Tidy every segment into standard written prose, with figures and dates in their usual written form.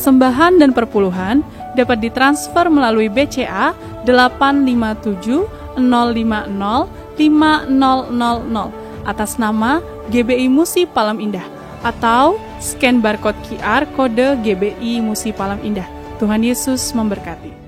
Persembahan dan perpuluhan dapat ditransfer melalui BCA 857 050 5000 atas nama GBI Musi Palam Indah atau scan barcode QR kode GBI Musi Palam Indah. Tuhan Yesus memberkati.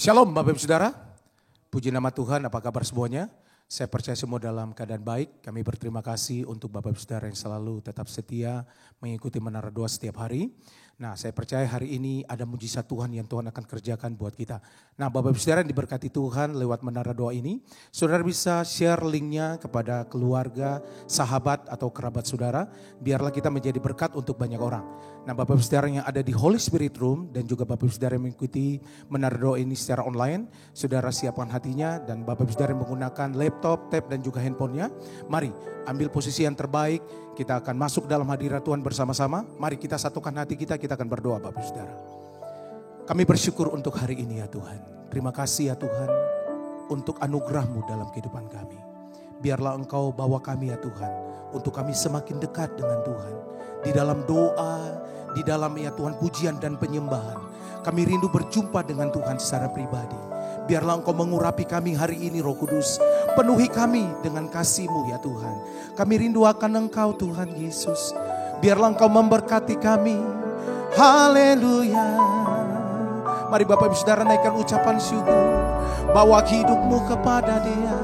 Shalom Bapak Ibu Saudara, puji nama Tuhan, apa kabar semuanya? Saya percaya semua dalam keadaan baik. Kami berterima kasih untuk Bapak Ibu Saudara yang selalu tetap setia mengikuti Menara Doa setiap hari. Nah, saya percaya hari ini ada mujizat Tuhan yang Tuhan akan kerjakan buat kita. Nah, Bapak Ibu Saudara yang diberkati Tuhan lewat Menara Doa ini, saudara bisa share linknya kepada keluarga, sahabat atau kerabat saudara, biarlah kita menjadi berkat untuk banyak orang. Nah, Bapak Ibu Saudara yang ada di Holy Spirit Room dan juga Bapak Ibu Saudara yang mengikuti Menara Doa ini secara online, saudara siapkan hatinya dan Bapak Ibu Saudara yang menggunakan laptop, tab dan juga handphonenya, mari ambil posisi yang terbaik. Kita akan masuk dalam hadirat Tuhan bersama-sama. Mari kita satukan hati kita akan berdoa Bapak Saudara. Kami bersyukur untuk hari ini ya Tuhan. Terima kasih ya Tuhan untuk anugerah-Mu dalam kehidupan kami. Biarlah Engkau bawa kami ya Tuhan untuk kami semakin dekat dengan Tuhan. Di dalam doa, di dalam ya Tuhan pujian dan penyembahan. Kami rindu berjumpa dengan Tuhan secara pribadi. Biarlah Engkau mengurapi kami hari ini Roh Kudus. Penuhi kami dengan kasih-Mu ya Tuhan. Kami rindu akan Engkau Tuhan Yesus. Biarlah Engkau memberkati kami. Haleluya. Mari Bapak Ibu Saudara naikkan ucapan syukur. Bawa hidup-Mu kepada Dia.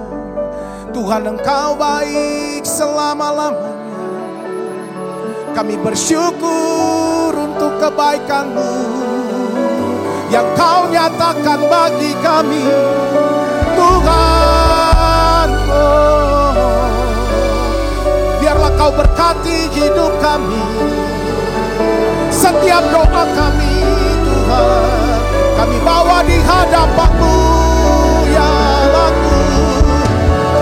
Tuhan Engkau baik selama-lamanya. Kami bersyukur untuk kebaikan-Mu yang Kau nyatakan bagi kami, Tuhan. Biarlah Kau berkati hidup kami, setiap doa kami, Tuhan. Kami bawa di hadapan-Mu, ya laku.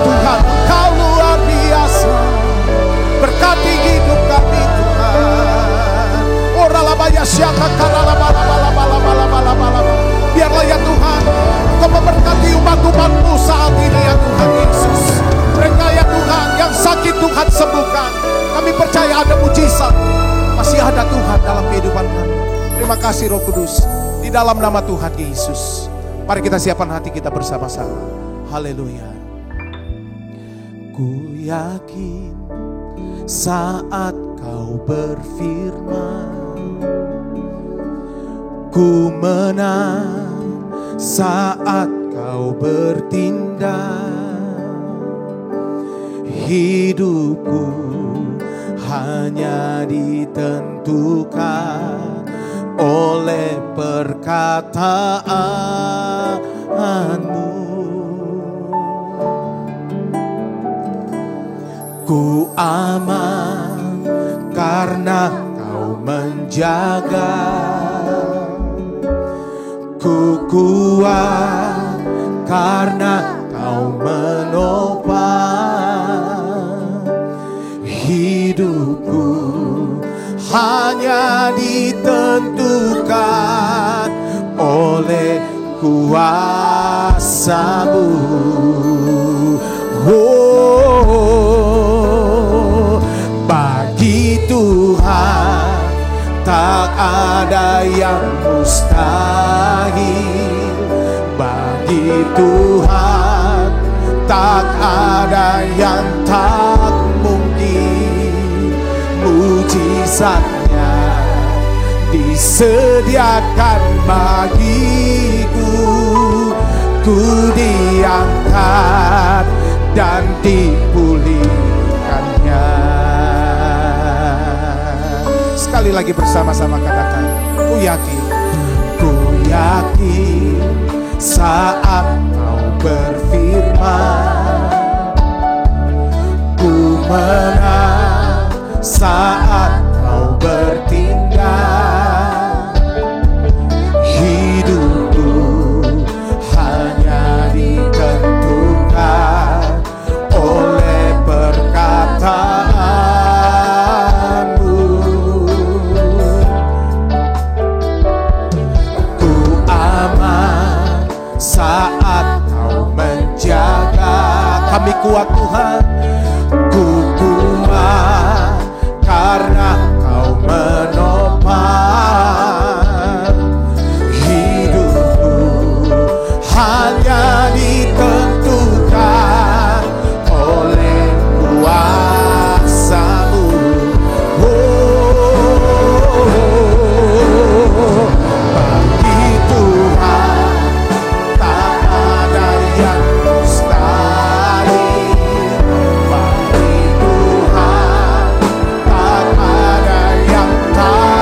Tuhan, Kau luar biasa, berkati hidup kami, Tuhan. Oralabaya syaka karalabalabalabalabalabalabalabala. Biarlah ya Tuhan, Engkau memberkati umat-umat-Mu saat ini ya Tuhan Yesus. Mereka ya Tuhan yang sakit Tuhan sembuhkan. Kami percaya ada mujizat. Masih ada Tuhan dalam kehidupan kami. Terima kasih Roh Kudus. Di dalam nama Tuhan Yesus. Mari kita siapkan hati kita bersama-sama. Haleluya. Ku yakin saat Kau berfirman, ku menang saat Kau bertindak. Hidupku hanya ditentukan oleh perkataan-Mu. Ku aman karena Kau menjaga. Ku kuat karena Kau menopang. Hidupku hanya ditentukan oleh kuasa-Mu. Oh, bagi Tuhan tak ada yang mustahil. Bagi Tuhan tak ada yang tak mungkin. Mujizatnya disediakan bagiku. Ku diangkat dan dipulihkannya. Sekali lagi bersama-sama katakan, ku yakin saat Kau berfirman, ku menang saat Kau bertindak. Hidupku hanya ditentukan oleh perkataan-Mu. Ku aman saat Kau menjaga. Kami kuat Tuhan. Ku kuat karena Kau menopang. Hidupku hanya ditentukan oleh kuasa-Mu. Oh, bagi Tuhan tak ada yang mustahil. Bagi Tuhan tak ada yang tak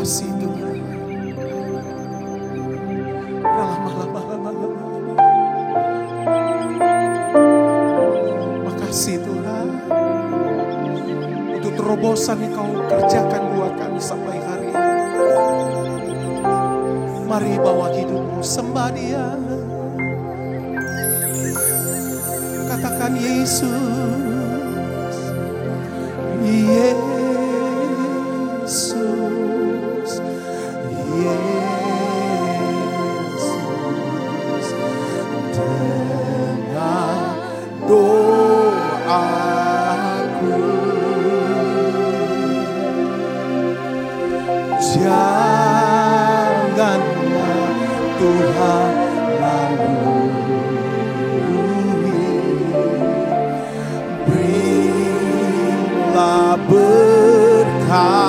Makasih Tuhan. Makasih Tuhan untuk terobosan yang kau kerjakan buat kami sampai hari ini. Mari bawa hidupmu, sembah Dia. Katakan Yesus, Yesus, Yesus. Dengar doaku, janganlah Tuhan berkat-Mu.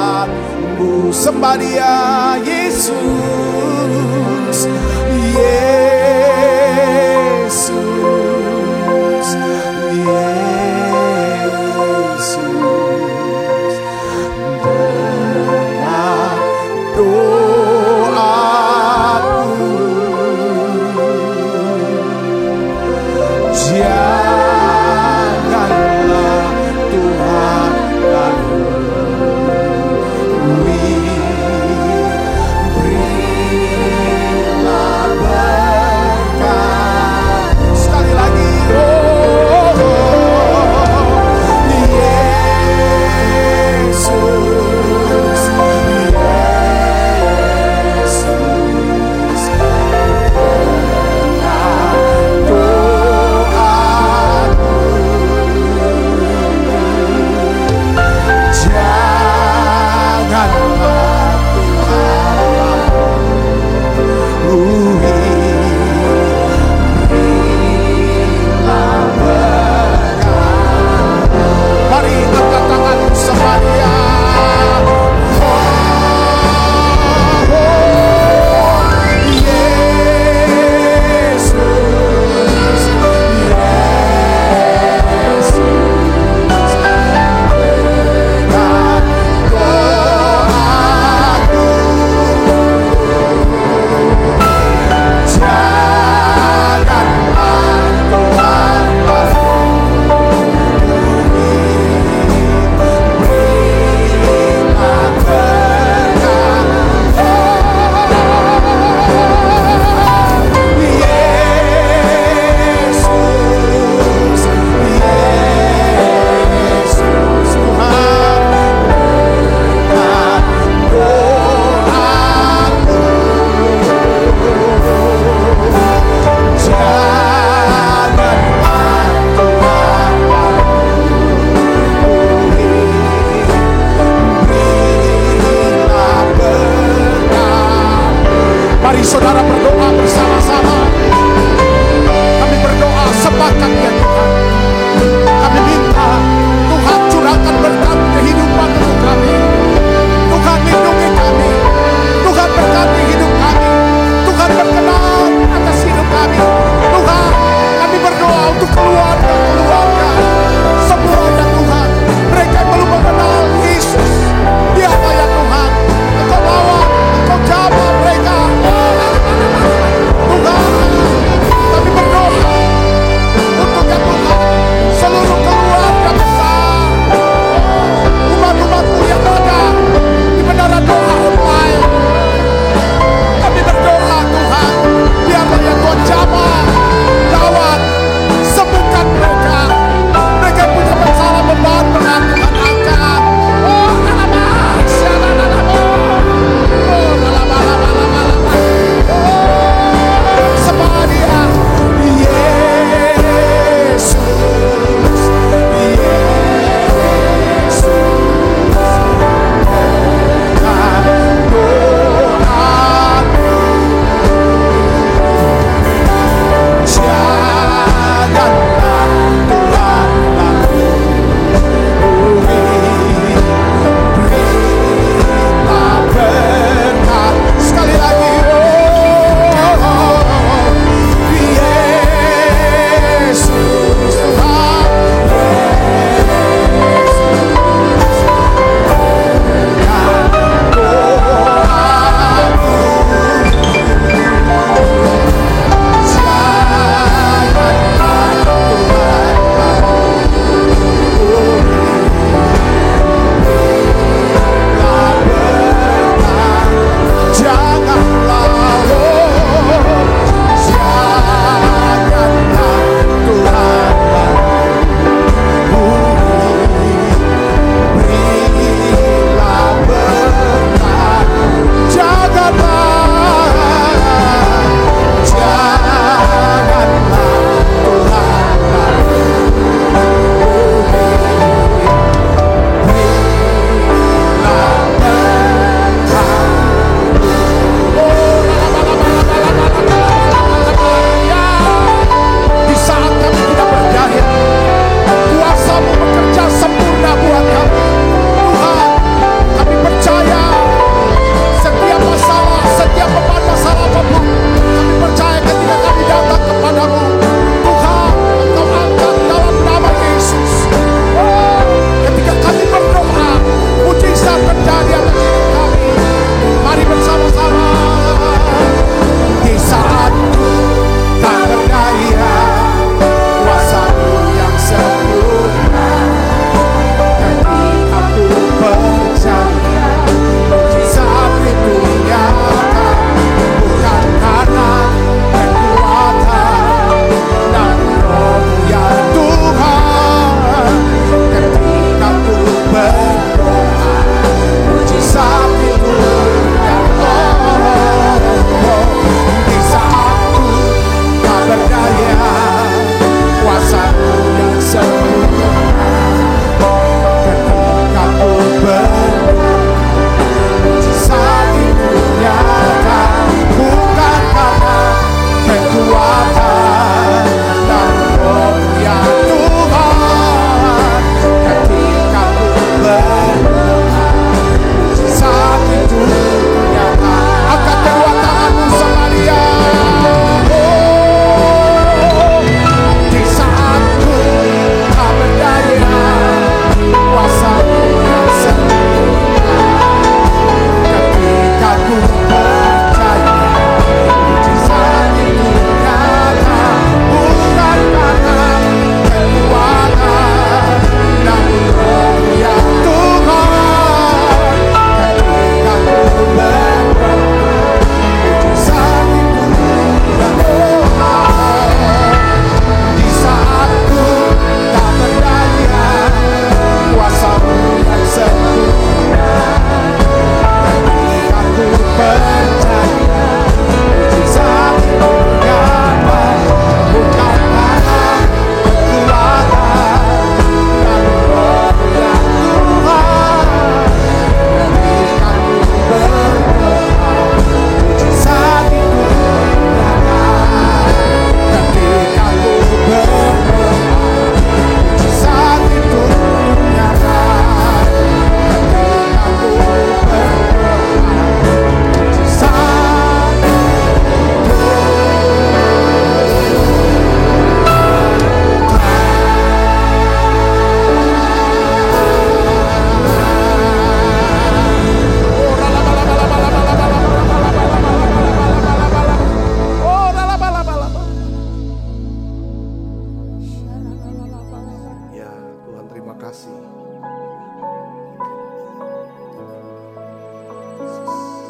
Sembah Dia, Yesus, Yesus, Yesus. Dengar doaku, janganlah Tuhan berilah berkat.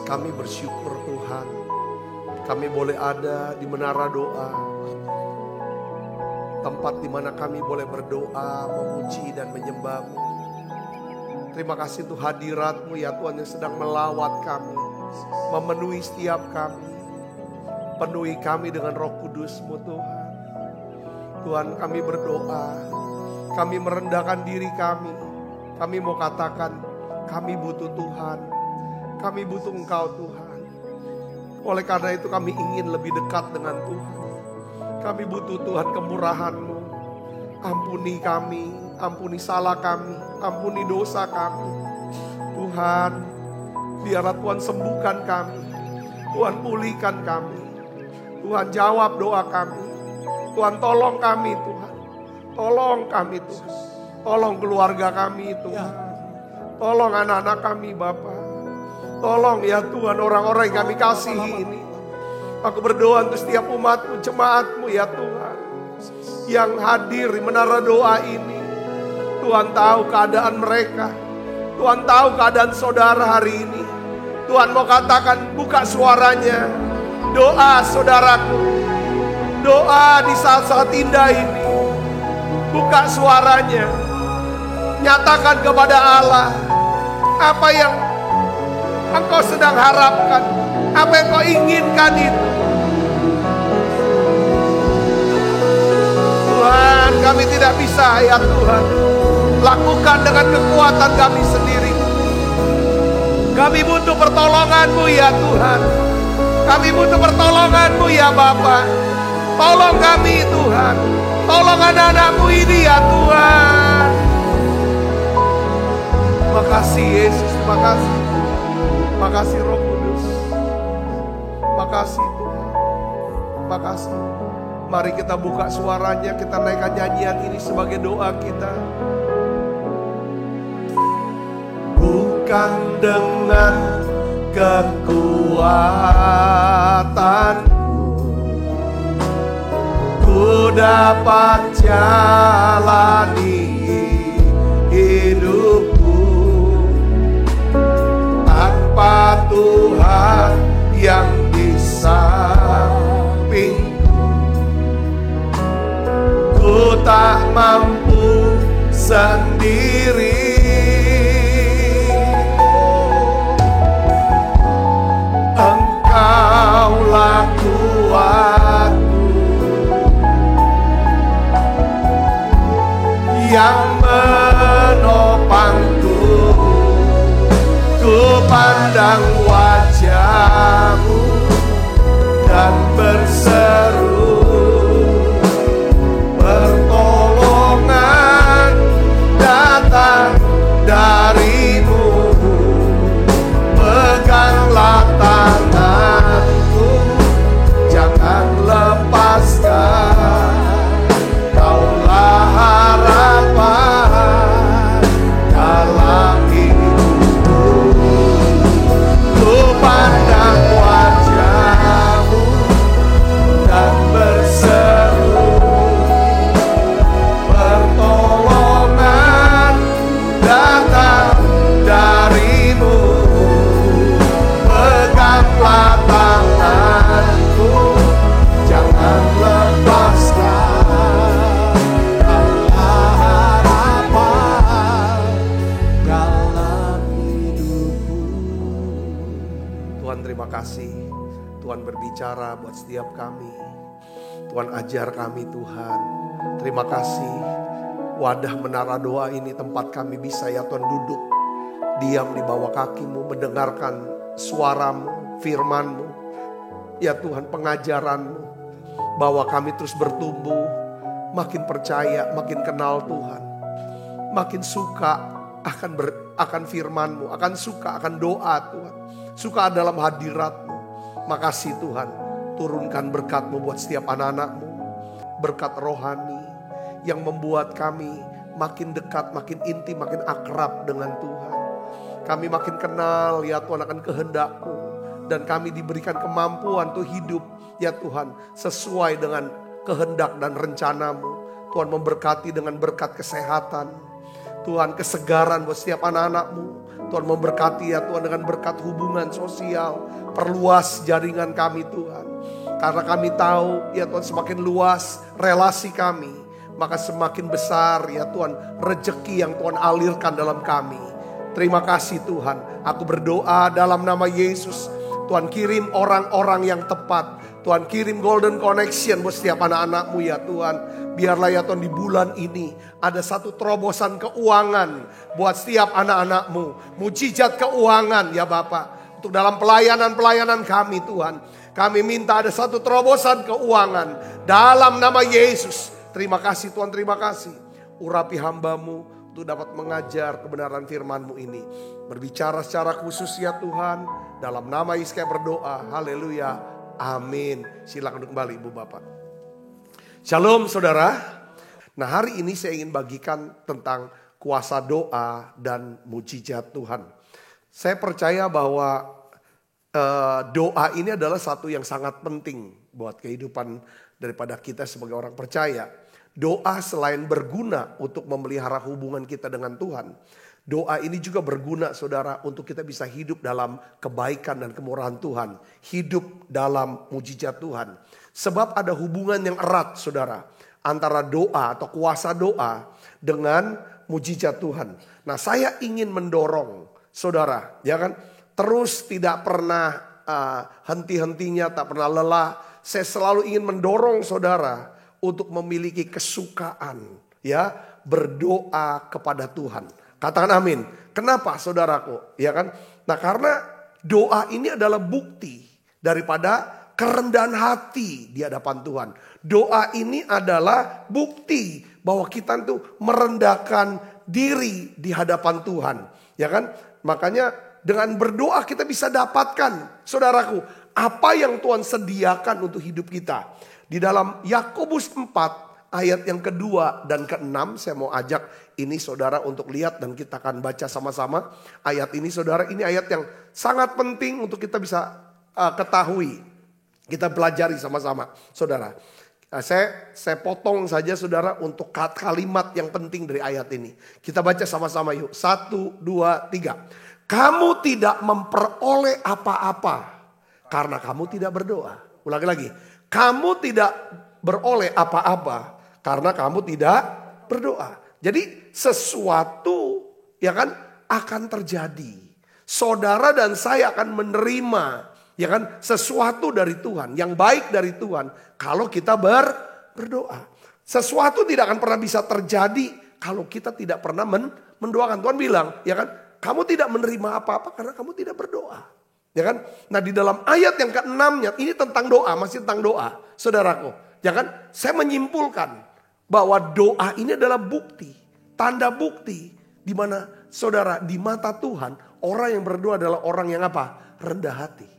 Kami bersyukur Tuhan, kami boleh ada di menara doa, tempat di mana kami boleh berdoa, memuji dan menyembah-Mu. Terima kasih untuk hadirat-Mu ya Tuhan yang sedang melawat kami, memenuhi setiap kami. Penuhi kami dengan Roh Kudus-Mu Tuhan. Tuhan, kami berdoa, kami merendahkan diri kami. Kami mau katakan, kami butuh Tuhan, kami butuh Engkau Tuhan. Oleh karena itu kami ingin lebih dekat dengan Tuhan. Kami butuh Tuhan kemurahan-Mu. Ampuni kami, ampuni salah kami, ampuni dosa kami. Tuhan, biarlah Tuhan sembuhkan kami. Tuhan pulihkan kami. Tuhan jawab doa kami. Tuhan tolong kami Tuhan. Tolong kami Tuhan. Tolong keluarga kami Tuhan. Tolong anak-anak kami Bapa. Tolong ya Tuhan orang-orang yang kami kasihi ini. Aku berdoa untuk setiap umat-Mu, jemaat-Mu ya Tuhan. Yang hadir di menara doa ini. Tuhan tahu keadaan mereka. Tuhan tahu keadaan saudara hari ini. Tuhan mau katakan buka suaranya. Doa saudaraku. Doa di saat-saat indah ini. Buka suaranya. Nyatakan kepada Allah. Apa yang engkau sedang harapkan, apa yang kau inginkan itu. Tuhan, kami tidak bisa ya Tuhan lakukan dengan kekuatan kami sendiri. Kami butuh pertolongan-Mu ya Tuhan. Kami butuh pertolongan-Mu ya Bapa. Tolong kami Tuhan. Tolong anak-anak-Mu ini ya Tuhan. Makasih Yesus, makasih. Makasih Roh Kudus. Makasih Tuhan. Makasih. Mari kita buka suaranya, kita naikkan nyanyian ini sebagai doa kita. Bukan dengan kekuatanku ku dapat jalani hidupku tanpa Tuhan yang di sampingku. Ku tak mampu sendiri. Engkaulah kuatku yang menopangku. Ku pandang wajah-Mu dan berseru, pertolongan datang dari-Mu. Peganglah tanganku, jangan lepaskan. Kaulah harapan dalam hidupku. Ku pandang wajah-Mu dan berseru, pertolongan datang dari-Mu. Peganglah tanganku, jangan lepaskan. Kaulah harapan dalam hidupku. Tuhan terima kasih. Tuhan berbicara buat setiap kami. Tuhan ajar kami Tuhan. Terima kasih. Wadah menara doa ini tempat kami bisa ya Tuhan duduk. Diam di bawah kaki-Mu, mendengarkan suara-Mu, firman-Mu. Ya Tuhan, pengajaran-Mu. Bahwa kami terus bertumbuh, makin percaya, makin kenal Tuhan. Makin suka akan firman-Mu, akan suka akan doa Tuhan. Suka dalam hadirat-Mu. Makasih Tuhan, turunkan berkat-Mu buat setiap anak-anak-Mu. Berkat rohani yang membuat kami makin dekat, makin intim, makin akrab dengan Tuhan. Kami makin kenal ya Tuhan akan kehendak-Mu. Dan kami diberikan kemampuan untuk hidup ya Tuhan sesuai dengan kehendak dan rencana-Mu. Tuhan memberkati dengan berkat kesehatan. Tuhan kesegaran buat setiap anak-anak-Mu. Tuhan memberkati ya Tuhan dengan berkat hubungan sosial. Perluas jaringan kami Tuhan. Karena kami tahu ya Tuhan semakin luas relasi kami, maka semakin besar ya Tuhan rejeki yang Tuhan alirkan dalam kami. Terima kasih Tuhan. Aku berdoa dalam nama Yesus. Tuhan kirim orang-orang yang tepat. Tuhan kirim golden connection buat setiap anak-anak-Mu ya Tuhan. Biarlah ya Tuhan di bulan ini ada satu terobosan keuangan buat setiap anak-anak-Mu. Mujizat keuangan ya Bapak. Untuk dalam pelayanan-pelayanan kami Tuhan. Kami minta ada satu terobosan keuangan dalam nama Yesus. Terima kasih Tuhan, terima kasih. Urapi hamba-Mu untuk dapat mengajar kebenaran firman-Mu ini. Berbicara secara khusus ya Tuhan. Dalam nama Yesus kami berdoa. Haleluya. Amin. Silakan duduk kembali Ibu Bapak. Shalom saudara. Nah hari ini saya ingin bagikan tentang kuasa doa dan mujizat Tuhan. Saya percaya bahwa doa ini adalah satu yang sangat penting buat kehidupan daripada kita sebagai orang percaya. Doa selain berguna untuk memelihara hubungan kita dengan Tuhan, doa ini juga berguna saudara untuk kita bisa hidup dalam kebaikan dan kemurahan Tuhan. Hidup dalam mujizat Tuhan. Sebab ada hubungan yang erat saudara antara doa atau kuasa doa dengan mujizat Tuhan. Nah saya ingin mendorong saudara ya kan. Terus tidak pernah henti-hentinya, tak pernah lelah. Saya selalu ingin mendorong saudara untuk memiliki kesukaan ya berdoa kepada Tuhan. Katakan amin. Kenapa saudaraku? Ya kan? Nah karena doa ini adalah bukti daripada kerendahan hati di hadapan Tuhan. Doa ini adalah bukti bahwa kita tuh merendahkan diri di hadapan Tuhan. Ya kan? Makanya dengan berdoa kita bisa dapatkan, saudaraku, apa yang Tuhan sediakan untuk hidup kita. Di dalam Yakobus 4 ayat yang kedua dan keenam, saya mau ajak ini saudara untuk lihat dan kita akan baca sama-sama. Ayat ini saudara, ini ayat yang sangat penting untuk kita bisa ketahui. Kita pelajari sama-sama, saudara. Saya potong saja saudara untuk kalimat yang penting dari ayat ini. Kita baca sama-sama yuk. 1, 2, 3. Kamu tidak memperoleh apa-apa karena kamu tidak berdoa. Ulangi lagi. Kamu tidak beroleh apa-apa karena kamu tidak berdoa. Jadi sesuatu ya kan akan terjadi. Saudara dan saya akan menerima ya kan sesuatu dari Tuhan, yang baik dari Tuhan kalau kita berdoa. Sesuatu tidak akan pernah bisa terjadi kalau kita tidak pernah mendoakan. Tuhan bilang ya kan, kamu tidak menerima apa-apa karena kamu tidak berdoa. Ya kan? Nah di dalam ayat yang ke-6-nya ini tentang doa, masih tentang doa, saudaraku. Ya kan? Saya menyimpulkan bahwa doa ini adalah bukti, tanda bukti di mana saudara di mata Tuhan orang yang berdoa adalah orang yang apa? Rendah hati.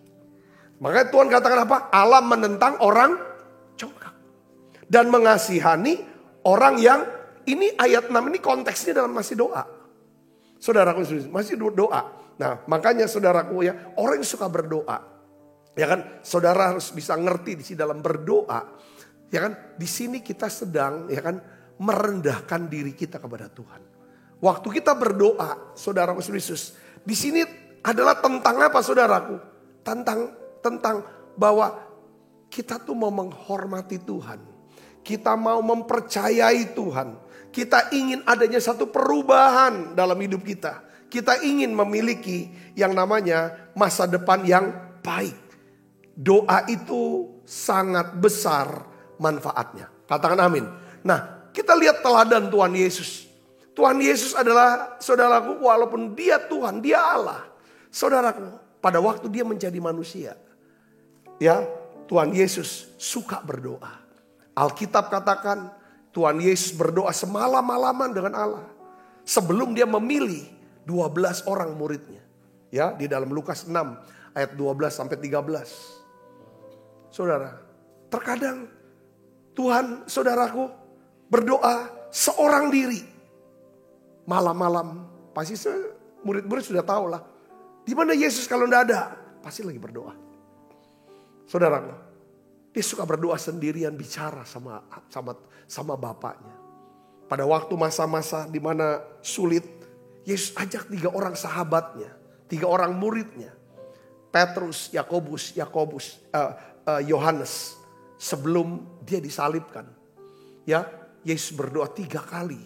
Makanya Tuhan katakan apa? Allah menentang orang congkak dan mengasihani orang yang, ini ayat 6 ini konteksnya dalam masih doa. Saudaraku masih doa. Nah makanya saudaraku ya, orang yang suka berdoa. Ya kan, saudara harus bisa ngerti di sini dalam berdoa. Ya kan, di sini kita sedang ya kan merendahkan diri kita kepada Tuhan. Waktu kita berdoa, saudaraku Yesus, di sini adalah tentang apa saudaraku? Tentang bahwa kita tuh mau menghormati Tuhan. Kita mau mempercayai Tuhan. Kita ingin adanya satu perubahan dalam hidup kita. Kita ingin memiliki yang namanya masa depan yang baik. Doa itu sangat besar manfaatnya. Katakan amin. Nah, kita lihat teladan Tuhan Yesus. Tuhan Yesus adalah, saudaraku, walaupun dia Tuhan, dia Allah. Saudaraku, pada waktu dia menjadi manusia, ya, Tuhan Yesus suka berdoa. Alkitab katakan Tuhan Yesus berdoa semalam-malaman dengan Allah sebelum dia memilih 12 orang muridnya. Ya, di dalam Lukas 6 ayat 12 sampai 13. Saudara, terkadang Tuhan, saudaraku, berdoa seorang diri. Malam-malam, pasti murid-murid sudah tahu lah. Di mana Yesus kalau tidak ada? Pasti lagi berdoa. Saudaraku, dia suka berdoa sendirian, bicara sama Bapaknya. Pada waktu masa-masa di mana sulit, Yesus ajak 3 orang sahabatnya, 3 orang muridnya. Petrus, Yohanes. Sebelum dia disalibkan. Ya, Yesus berdoa 3 kali,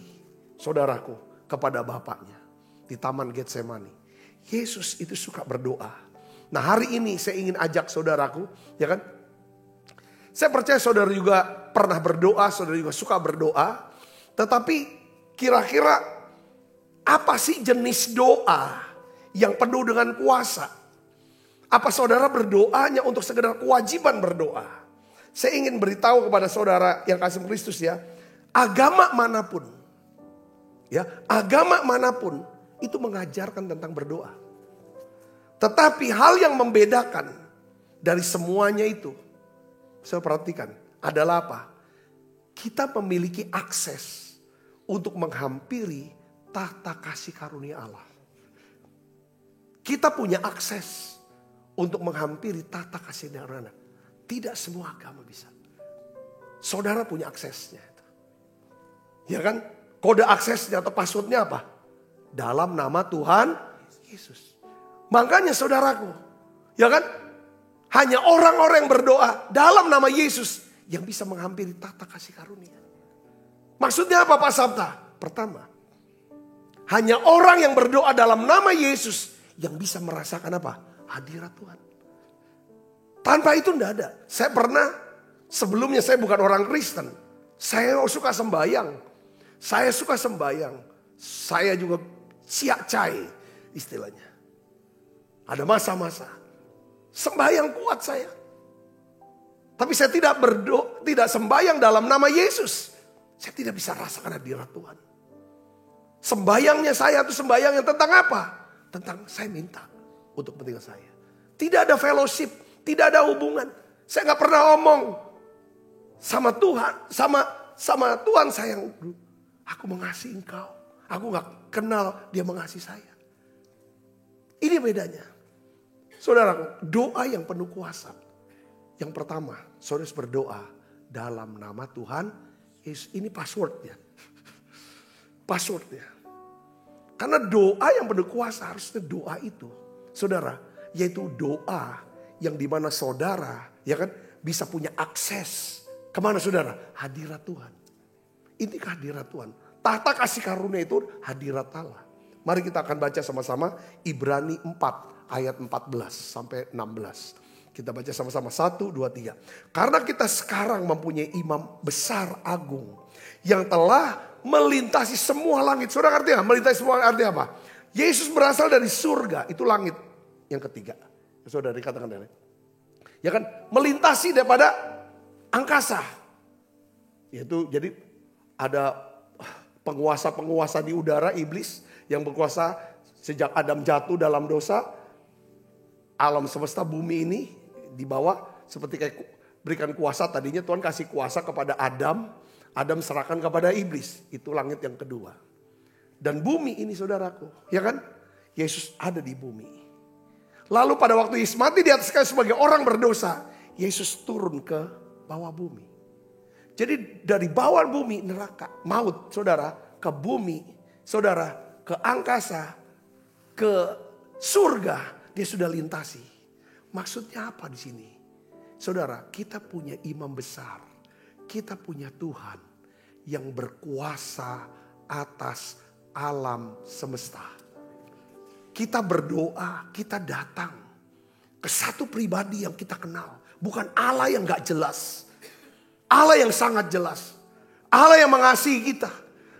saudaraku, kepada Bapaknya di Taman Getsemani. Yesus itu suka berdoa. Nah, hari ini saya ingin ajak saudaraku, ya kan? Saya percaya saudara juga pernah berdoa, saudara juga suka berdoa. Tetapi kira-kira apa sih jenis doa yang penuh dengan kuasa? Apa saudara berdoanya untuk sekedar kewajiban berdoa? Saya ingin beritahu kepada saudara yang kasih Kristus ya, agama manapun, itu mengajarkan tentang berdoa. Tetapi hal yang membedakan dari semuanya itu, saya perhatikan, adalah apa? Kita memiliki akses untuk menghampiri tahta kasih karunia Allah. Kita punya akses untuk menghampiri tahta kasih karunia Allah. Tidak semua agama bisa. Saudara punya aksesnya. Ya kan? Kode aksesnya atau passwordnya apa? Dalam nama Tuhan Yesus. Makanya saudaraku, ya kan? Hanya orang-orang yang berdoa dalam nama Yesus yang bisa menghampiri tahta kasih karunia. Maksudnya apa Pak Sabta? Pertama, hanya orang yang berdoa dalam nama Yesus yang bisa merasakan apa? Hadirat Tuhan. Tanpa itu tidak ada. Saya pernah, sebelumnya saya bukan orang Kristen. Saya suka sembahyang. Saya juga siak cai istilahnya. Ada masa-masa sembahyang kuat saya. Tapi saya tidak sembahyang dalam nama Yesus. Saya tidak bisa rasakan hadirat Tuhan. Sembahyangnya saya itu sembahyang yang tentang apa? Tentang saya minta untuk kepentingan saya. Tidak ada fellowship, tidak ada hubungan. Saya nggak pernah ngomong sama Tuhan, sama Tuhan sayang, aku mengasihi engkau. Aku nggak kenal dia mengasihi saya. Ini bedanya. Saudara, doa yang penuh kuasa. Yang pertama, saudara harus berdoa dalam nama Tuhan Yesus. Ini passwordnya. Passwordnya. Karena doa yang penuh kuasa harusnya doa itu, saudara, yaitu doa yang dimana saudara, ya kan, bisa punya akses kemana saudara? Hadirat Tuhan. Ini kehadirat Tuhan. Tahta kasih karunia itu hadirat Allah. Mari kita akan baca sama-sama Ibrani 4 ayat 14 sampai 16. Kita baca sama-sama 1, 2, 3. Karena kita sekarang mempunyai imam besar agung yang telah melintasi semua langit. Saudara artinya melintasi semua artinya apa? Yesus berasal dari surga, itu langit yang ketiga. Saudara dikatakan dari. Ya kan? Melintasi daripada angkasa. Yaitu jadi ada penguasa-penguasa di udara, iblis yang berkuasa sejak Adam jatuh dalam dosa. Alam semesta bumi ini dibawa seperti kayak berikan kuasa. Tadinya Tuhan kasih kuasa kepada Adam. Adam serahkan kepada iblis. Itu langit yang kedua. Dan bumi ini saudaraku, ya kan? Yesus ada di bumi. Lalu pada waktu Yesus mati di atas kayu sebagai orang berdosa, Yesus turun ke bawah bumi. Jadi dari bawah bumi neraka, maut saudara, ke bumi, saudara, ke angkasa, ke surga. Dia sudah lintasi. Maksudnya apa di sini? Saudara, kita punya imam besar. Kita punya Tuhan yang berkuasa atas alam semesta. Kita berdoa, kita datang ke satu pribadi yang kita kenal. Bukan Allah yang gak jelas. Allah yang sangat jelas. Allah yang mengasihi kita.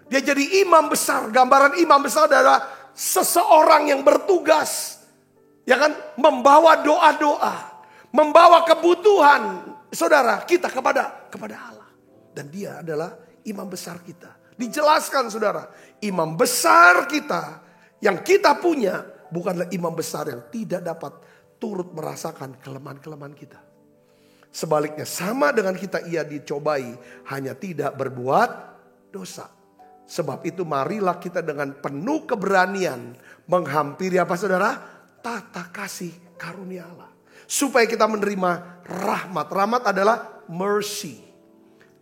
Dia jadi imam besar. Gambaran imam besar adalah seseorang yang bertugas. Ya kan, membawa doa-doa, membawa kebutuhan saudara kita kepada Allah. Dan dia adalah imam besar kita. Dijelaskan saudara, imam besar kita yang kita punya bukanlah imam besar yang tidak dapat turut merasakan kelemahan-kelemahan kita. Sebaliknya sama dengan kita ia dicobai, hanya tidak berbuat dosa. Sebab itu marilah kita dengan penuh keberanian menghampiri apa saudara? Tahta kasih karunia Allah. Supaya kita menerima rahmat. Rahmat adalah mercy.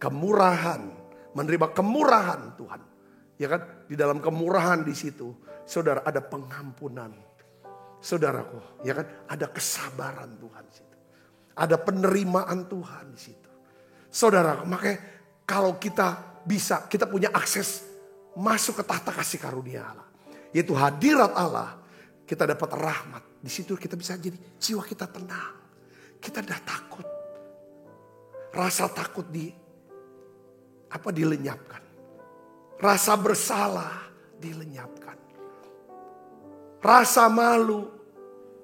Kemurahan. Menerima kemurahan Tuhan. Ya kan? Di dalam kemurahan di situ, saudara, ada pengampunan. Saudaraku, ya kan? Ada kesabaran Tuhan di situ. Ada penerimaan Tuhan di situ. Saudara, makanya kalau kita bisa, kita punya akses masuk ke tahta kasih karunia Allah. Yaitu hadirat Allah, kita dapat rahmat. Di situ kita bisa jadi jiwa kita tenang. Kita tidak takut. Rasa takut dilenyapkan. Rasa bersalah dilenyapkan. Rasa malu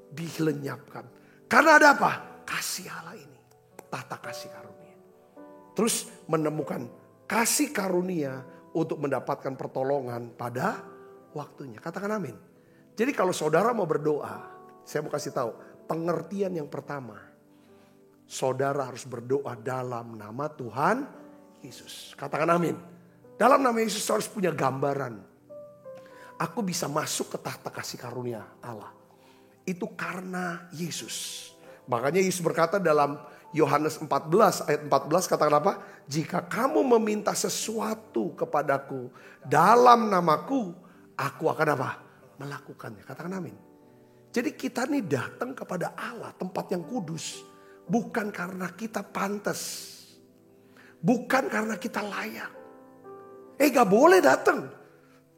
dilenyapkan. Karena ada apa? Kasih Allah ini. Tahta kasih karunia. Terus menemukan kasih karunia untuk mendapatkan pertolongan pada waktunya. Katakan amin. Jadi kalau saudara mau berdoa, saya mau kasih tahu pengertian yang pertama. Saudara harus berdoa dalam nama Tuhan Yesus. Katakan amin. Dalam nama Yesus harus punya gambaran. Aku bisa masuk ke tahta kasih karunia Allah. Itu karena Yesus. Makanya Yesus berkata dalam Yohanes 14 ayat 14 katakan apa? Jika kamu meminta sesuatu kepadaku dalam namaku, aku akan apa? Melakukannya. Katakan amin. Jadi kita nih datang kepada Allah, tempat yang kudus. Bukan karena kita pantas. Bukan karena kita layak. Gak boleh datang.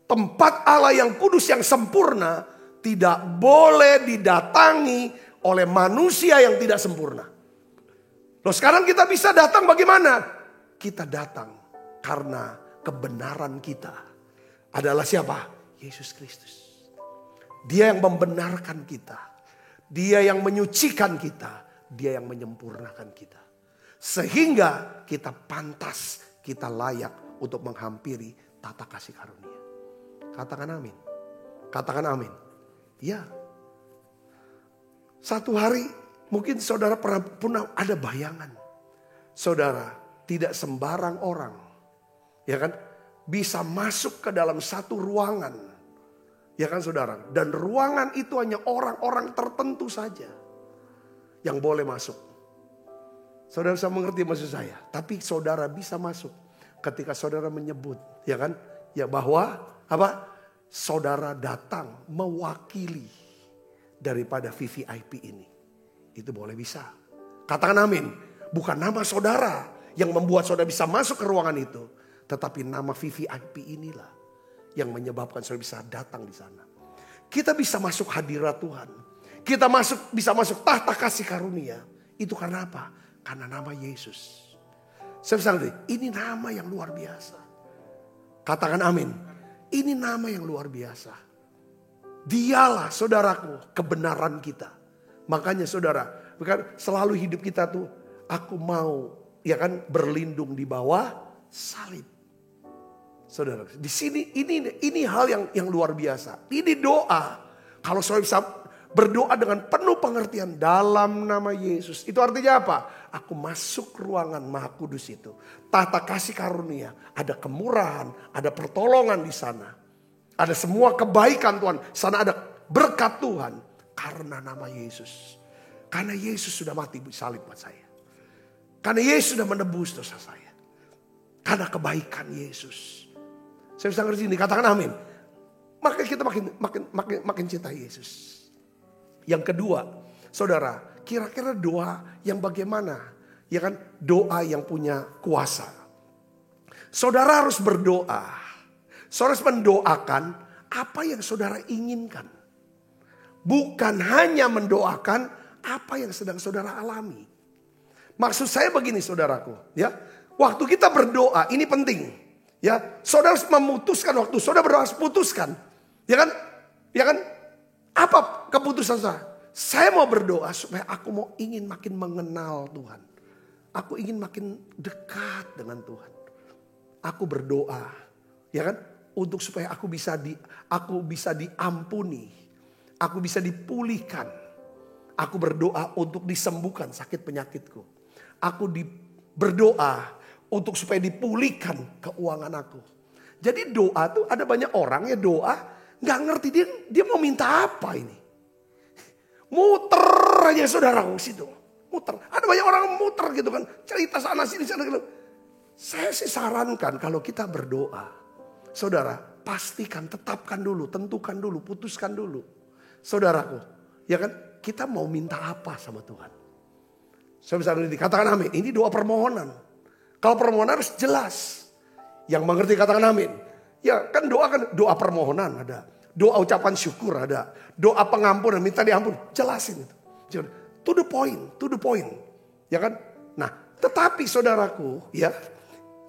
Tempat Allah yang kudus yang sempurna tidak boleh didatangi oleh manusia yang tidak sempurna. Loh sekarang kita bisa datang bagaimana? Kita datang karena kebenaran kita adalah siapa? Yesus Kristus. Dia yang membenarkan kita. Dia yang menyucikan kita. Dia yang menyempurnakan kita. Sehingga kita pantas, kita layak untuk menghampiri tahta kasih karunia. Katakan amin. Katakan amin. Ya. Satu hari mungkin saudara pernah ada bayangan. Saudara tidak sembarang orang, ya kan, bisa masuk ke dalam satu ruangan. Ya kan saudara. Dan ruangan itu hanya orang-orang tertentu saja yang boleh masuk. Saudara bisa mengerti maksud saya. Tapi saudara bisa masuk ketika saudara menyebut, ya kan, ya bahwa apa? Saudara datang mewakili daripada VVIP ini. Itu boleh bisa. Katakan amin. Bukan nama saudara yang membuat saudara bisa masuk ke ruangan itu, tetapi nama VVIP inilah yang menyebabkan saudara bisa datang di sana. Kita bisa masuk hadirat Tuhan. Kita bisa masuk tahta kasih karunia. Itu karena apa? Karena nama Yesus. Saya bisa ngerti, ini nama yang luar biasa. Katakan amin. Ini nama yang luar biasa. Dialah saudaraku kebenaran kita. Makanya saudara, bukan selalu hidup kita tuh, aku mau ya kan berlindung di bawah salib. Saudara, di sini ini hal yang luar biasa. Ini doa. Kalau saudara bisa berdoa dengan penuh pengertian dalam nama Yesus. Itu artinya apa? Aku masuk ruangan Maha Kudus itu. Tahta kasih karunia. Ada kemurahan, ada pertolongan di sana. Ada semua kebaikan Tuhan. Sana ada berkat Tuhan. Karena nama Yesus. Karena Yesus sudah mati di salib buat saya. Karena Yesus sudah menebus dosa saya. Karena kebaikan Yesus. Saya bisa ngerti ini, katakan amin. Maka kita makin cinta Yesus. Yang kedua, saudara, kira-kira doa yang bagaimana? Ya kan, doa yang punya kuasa. Saudara harus berdoa. Saudara harus mendoakan apa yang saudara inginkan. Bukan hanya mendoakan apa yang sedang saudara alami. Maksud saya begini saudaraku, ya. Waktu kita berdoa, ini penting. Ya, saudara harus memutuskan waktu saudara berdoa harus putuskan. Ya kan? Ya kan? Apa keputusan saya? Saya mau berdoa supaya aku ingin makin mengenal Tuhan. Aku ingin makin dekat dengan Tuhan. Aku berdoa, ya kan? Untuk supaya aku bisa diampuni. Aku bisa dipulihkan. Aku berdoa untuk disembuhkan sakit penyakitku. Aku berdoa untuk supaya dipulihkan keuangan aku. Jadi doa tuh ada banyak orang ya doa nggak ngerti dia mau minta apa ini. Muter aja saudara situ. Muter. Ada banyak orang muter gitu kan. Cerita sana sini sana gitu. Saya sih sarankan kalau kita berdoa. Saudara pastikan, tetapkan dulu, tentukan dulu, putuskan dulu. Saudaraku, ya kan? Kita mau minta apa sama Tuhan? Saya bisa katakan amin. Ini doa permohonan. Kalau permohonan harus jelas. Yang mengerti katakan amin. Ya kan doa permohonan ada. Doa ucapan syukur ada. Doa pengampunan, minta diampun. Jelasin itu. To the point. Ya kan? Nah, tetapi saudaraku, ya,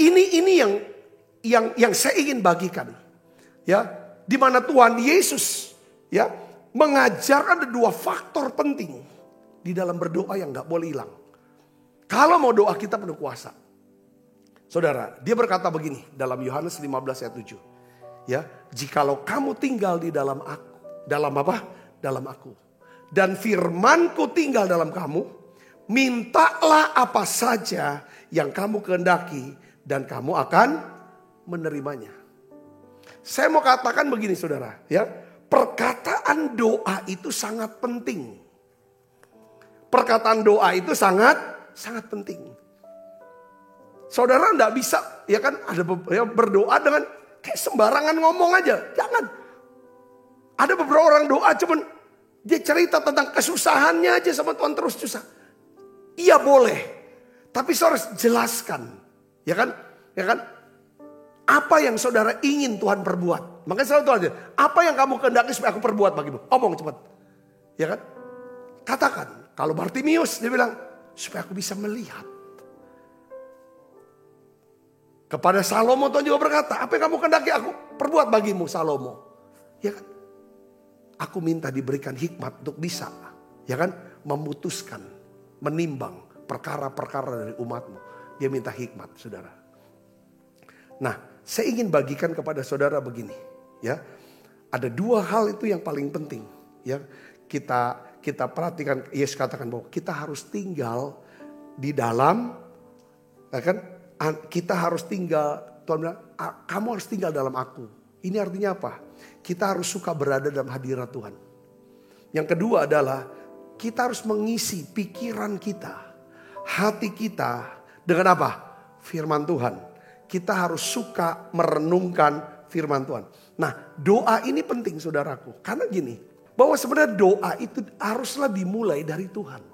ini yang saya ingin bagikan, ya, di mana Tuhan Yesus, ya, mengajarkan ada 2 faktor penting di dalam berdoa yang nggak boleh hilang. Kalau mau doa kita penuh kuasa, saudara, dia berkata begini dalam Yohanes 15 ayat 7, ya, jikalau kamu tinggal di dalam aku, dalam apa? Dalam aku, dan firmanku tinggal dalam kamu. Mintalah apa saja yang kamu kehendaki dan kamu akan menerimanya. Saya mau katakan begini saudara, ya. Perkataan doa itu sangat penting. Perkataan doa itu sangat penting. Saudara enggak bisa, ya kan, ada berdoa dengan kayak sembarangan ngomong aja. Jangan. Ada beberapa orang doa cuman dia cerita tentang kesusahannya aja sama Tuhan terus susah. Iya boleh, tapi saudara harus jelaskan, ya kan? Apa yang saudara ingin Tuhan perbuat? Makanya selalu Tuhan aja, apa yang kamu kehendaki supaya aku perbuat bagimu? Omong cepat, ya kan? Katakan, kalau Bartimius dia bilang supaya aku bisa melihat. Kepada Salomo Tuhan juga berkata, apa yang kamu kehendaki aku perbuat bagimu Salomo, ya kan? Aku minta diberikan hikmat untuk bisa, ya kan, memutuskan. Menimbang perkara-perkara dari umatmu. Dia minta hikmat, saudara. Nah, saya ingin bagikan kepada saudara begini, ya. Ada 2 hal itu yang paling penting, ya. Kita perhatikan, Yesus katakan bahwa kita harus tinggal di dalam, ya kan? Kita harus tinggal, Tuhan bilang, kamu harus tinggal dalam aku. Ini artinya apa? Kita harus suka berada dalam hadirat Tuhan. Yang kedua adalah kita harus mengisi pikiran kita, hati kita dengan apa? Firman Tuhan. Kita harus suka merenungkan firman Tuhan. Nah, doa ini penting saudaraku. Karena gini, bahwa sebenarnya doa itu haruslah dimulai dari Tuhan.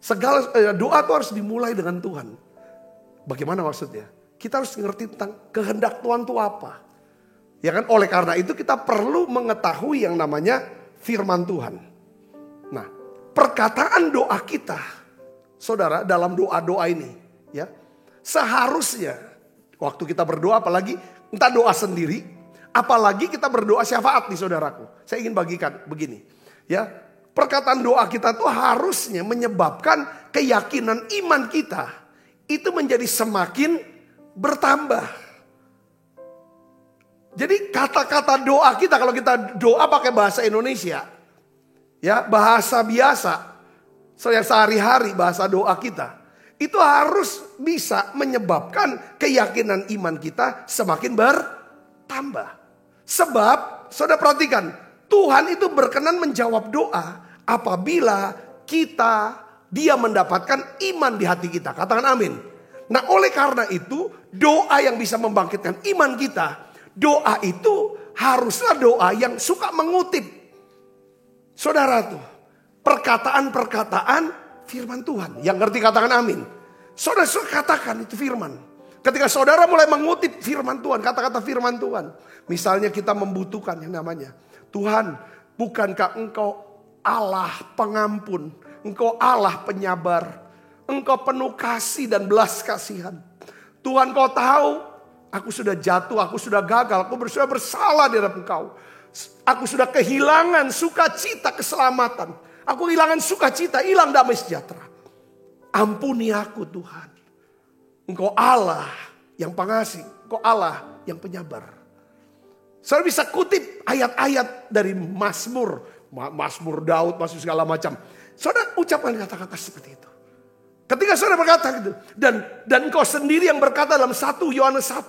Segala doa itu harus dimulai dengan Tuhan. Bagaimana maksudnya? Kita harus ngerti tentang kehendak Tuhan itu apa. Ya kan? Oleh karena itu kita perlu mengetahui yang namanya firman Tuhan. Nah, perkataan doa kita, saudara, dalam doa-doa ini, ya, seharusnya waktu kita berdoa, apalagi entah doa sendiri, apalagi kita berdoa syafaat nih saudaraku. Saya ingin bagikan begini, ya, perkataan doa kita tuh harusnya menyebabkan keyakinan iman kita itu menjadi semakin bertambah. Jadi kata-kata doa kita, kalau kita doa pakai bahasa Indonesia, ya, bahasa biasa, yang sehari-hari bahasa doa kita, itu harus bisa menyebabkan keyakinan iman kita semakin bertambah. Sebab, saudara perhatikan, Tuhan itu berkenan menjawab doa apabila dia mendapatkan iman di hati kita. Katakan amin. Nah, oleh karena itu, doa yang bisa membangkitkan iman kita, doa itu haruslah doa yang suka mengutip, saudara tuh, perkataan-perkataan firman Tuhan. Yang ngerti katakan amin. Saudara katakan itu firman. Ketika saudara mulai mengutip firman Tuhan, kata-kata firman Tuhan. Misalnya kita membutuhkan yang namanya, Tuhan, bukankah Engkau Allah pengampun, Engkau Allah penyabar, Engkau penuh kasih dan belas kasihan. Tuhan, Kau tahu aku sudah jatuh, aku sudah gagal, aku sudah bersalah di hadapan Engkau. Aku sudah kehilangan sukacita keselamatan. Aku kehilangan sukacita, hilang damai sejahtera. Ampuni aku Tuhan. Engkau Allah yang pengasih, Engkau Allah yang penyabar. Saudara bisa kutip ayat-ayat dari Mazmur Daud, Mazmur segala macam. Saudara ucapkan kata-kata seperti itu. Ketika saudara berkata gitu, dan engkau sendiri yang berkata dalam 1 Yohanes 1,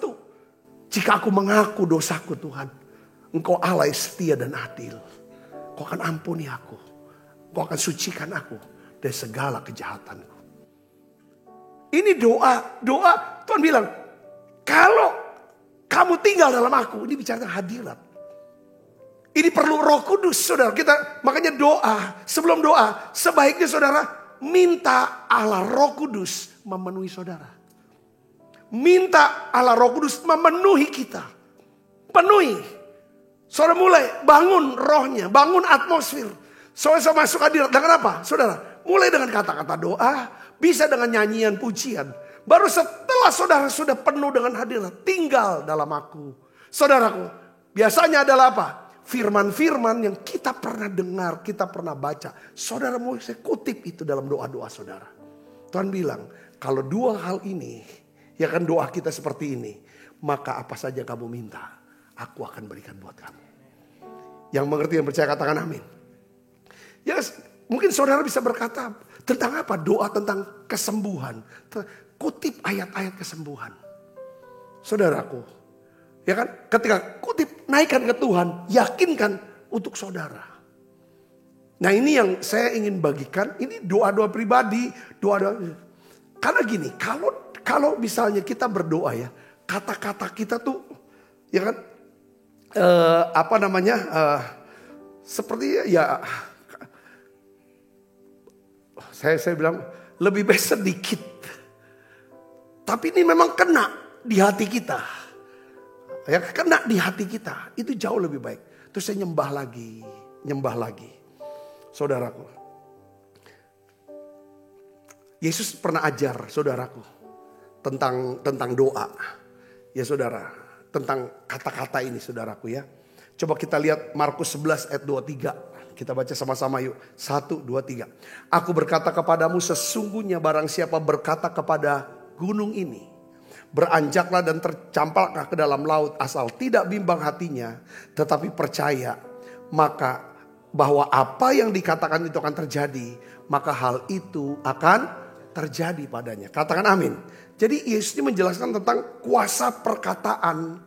jika aku mengaku dosaku Tuhan, Engkau Allah yang setia dan adil. Engkau akan ampuni aku. Engkau akan sucikan aku dari segala kejahatanku. Ini doa Tuhan bilang, kalau kamu tinggal dalam aku. Ini bicara hadirat. Ini perlu Roh Kudus, saudara. Makanya doa, sebelum doa, sebaiknya saudara minta Allah Roh Kudus memenuhi saudara. Minta Allah Roh Kudus memenuhi kita. Penuhi. Saudara mulai bangun rohnya, bangun atmosfer. Saudara masuk hadirat dengan apa? Saudara, mulai dengan kata-kata doa, bisa dengan nyanyian pujian. Baru setelah saudara sudah penuh dengan hadirat, tinggal dalam aku. Saudaraku, biasanya adalah apa? Firman-firman yang kita pernah dengar, kita pernah baca. Saudara mau saya kutip itu dalam doa-doa saudara. Tuhan bilang, kalau dua hal ini, ya kan doa kita seperti ini. Maka apa saja kamu minta, aku akan berikan buat kamu. Yang mengerti dan percaya katakan amin. Ya mungkin saudara bisa berkata tentang apa? Doa tentang kesembuhan. Kutip ayat-ayat kesembuhan. Saudaraku. Ya kan? Ketika kutip naikkan ke Tuhan. Yakinkan untuk saudara. Nah ini yang saya ingin bagikan. Ini doa-doa pribadi. Doa-doa. Karena gini. Kalau misalnya kita berdoa ya. Kata-kata kita tuh. Ya kan? Seperti ya. Saya bilang lebih baik sedikit. Tapi ini memang kena di hati kita. Ya, kena di hati kita. Itu jauh lebih baik. Terus saya nyembah lagi. Saudaraku. Yesus pernah ajar saudaraku. Tentang doa. Ya saudara. Tentang kata-kata ini saudaraku ya. Coba kita lihat Markus 11 ayat 23. Kita baca sama-sama yuk. 1, 2, 3. Aku berkata kepadamu sesungguhnya barang siapa berkata kepada gunung ini. Beranjaklah dan tercampaklah ke dalam laut asal tidak bimbang hatinya. Tetapi percaya maka bahwa apa yang dikatakan itu akan terjadi. Maka hal itu akan terjadi padanya. Katakan amin. Jadi Yesus ini menjelaskan tentang kuasa perkataan.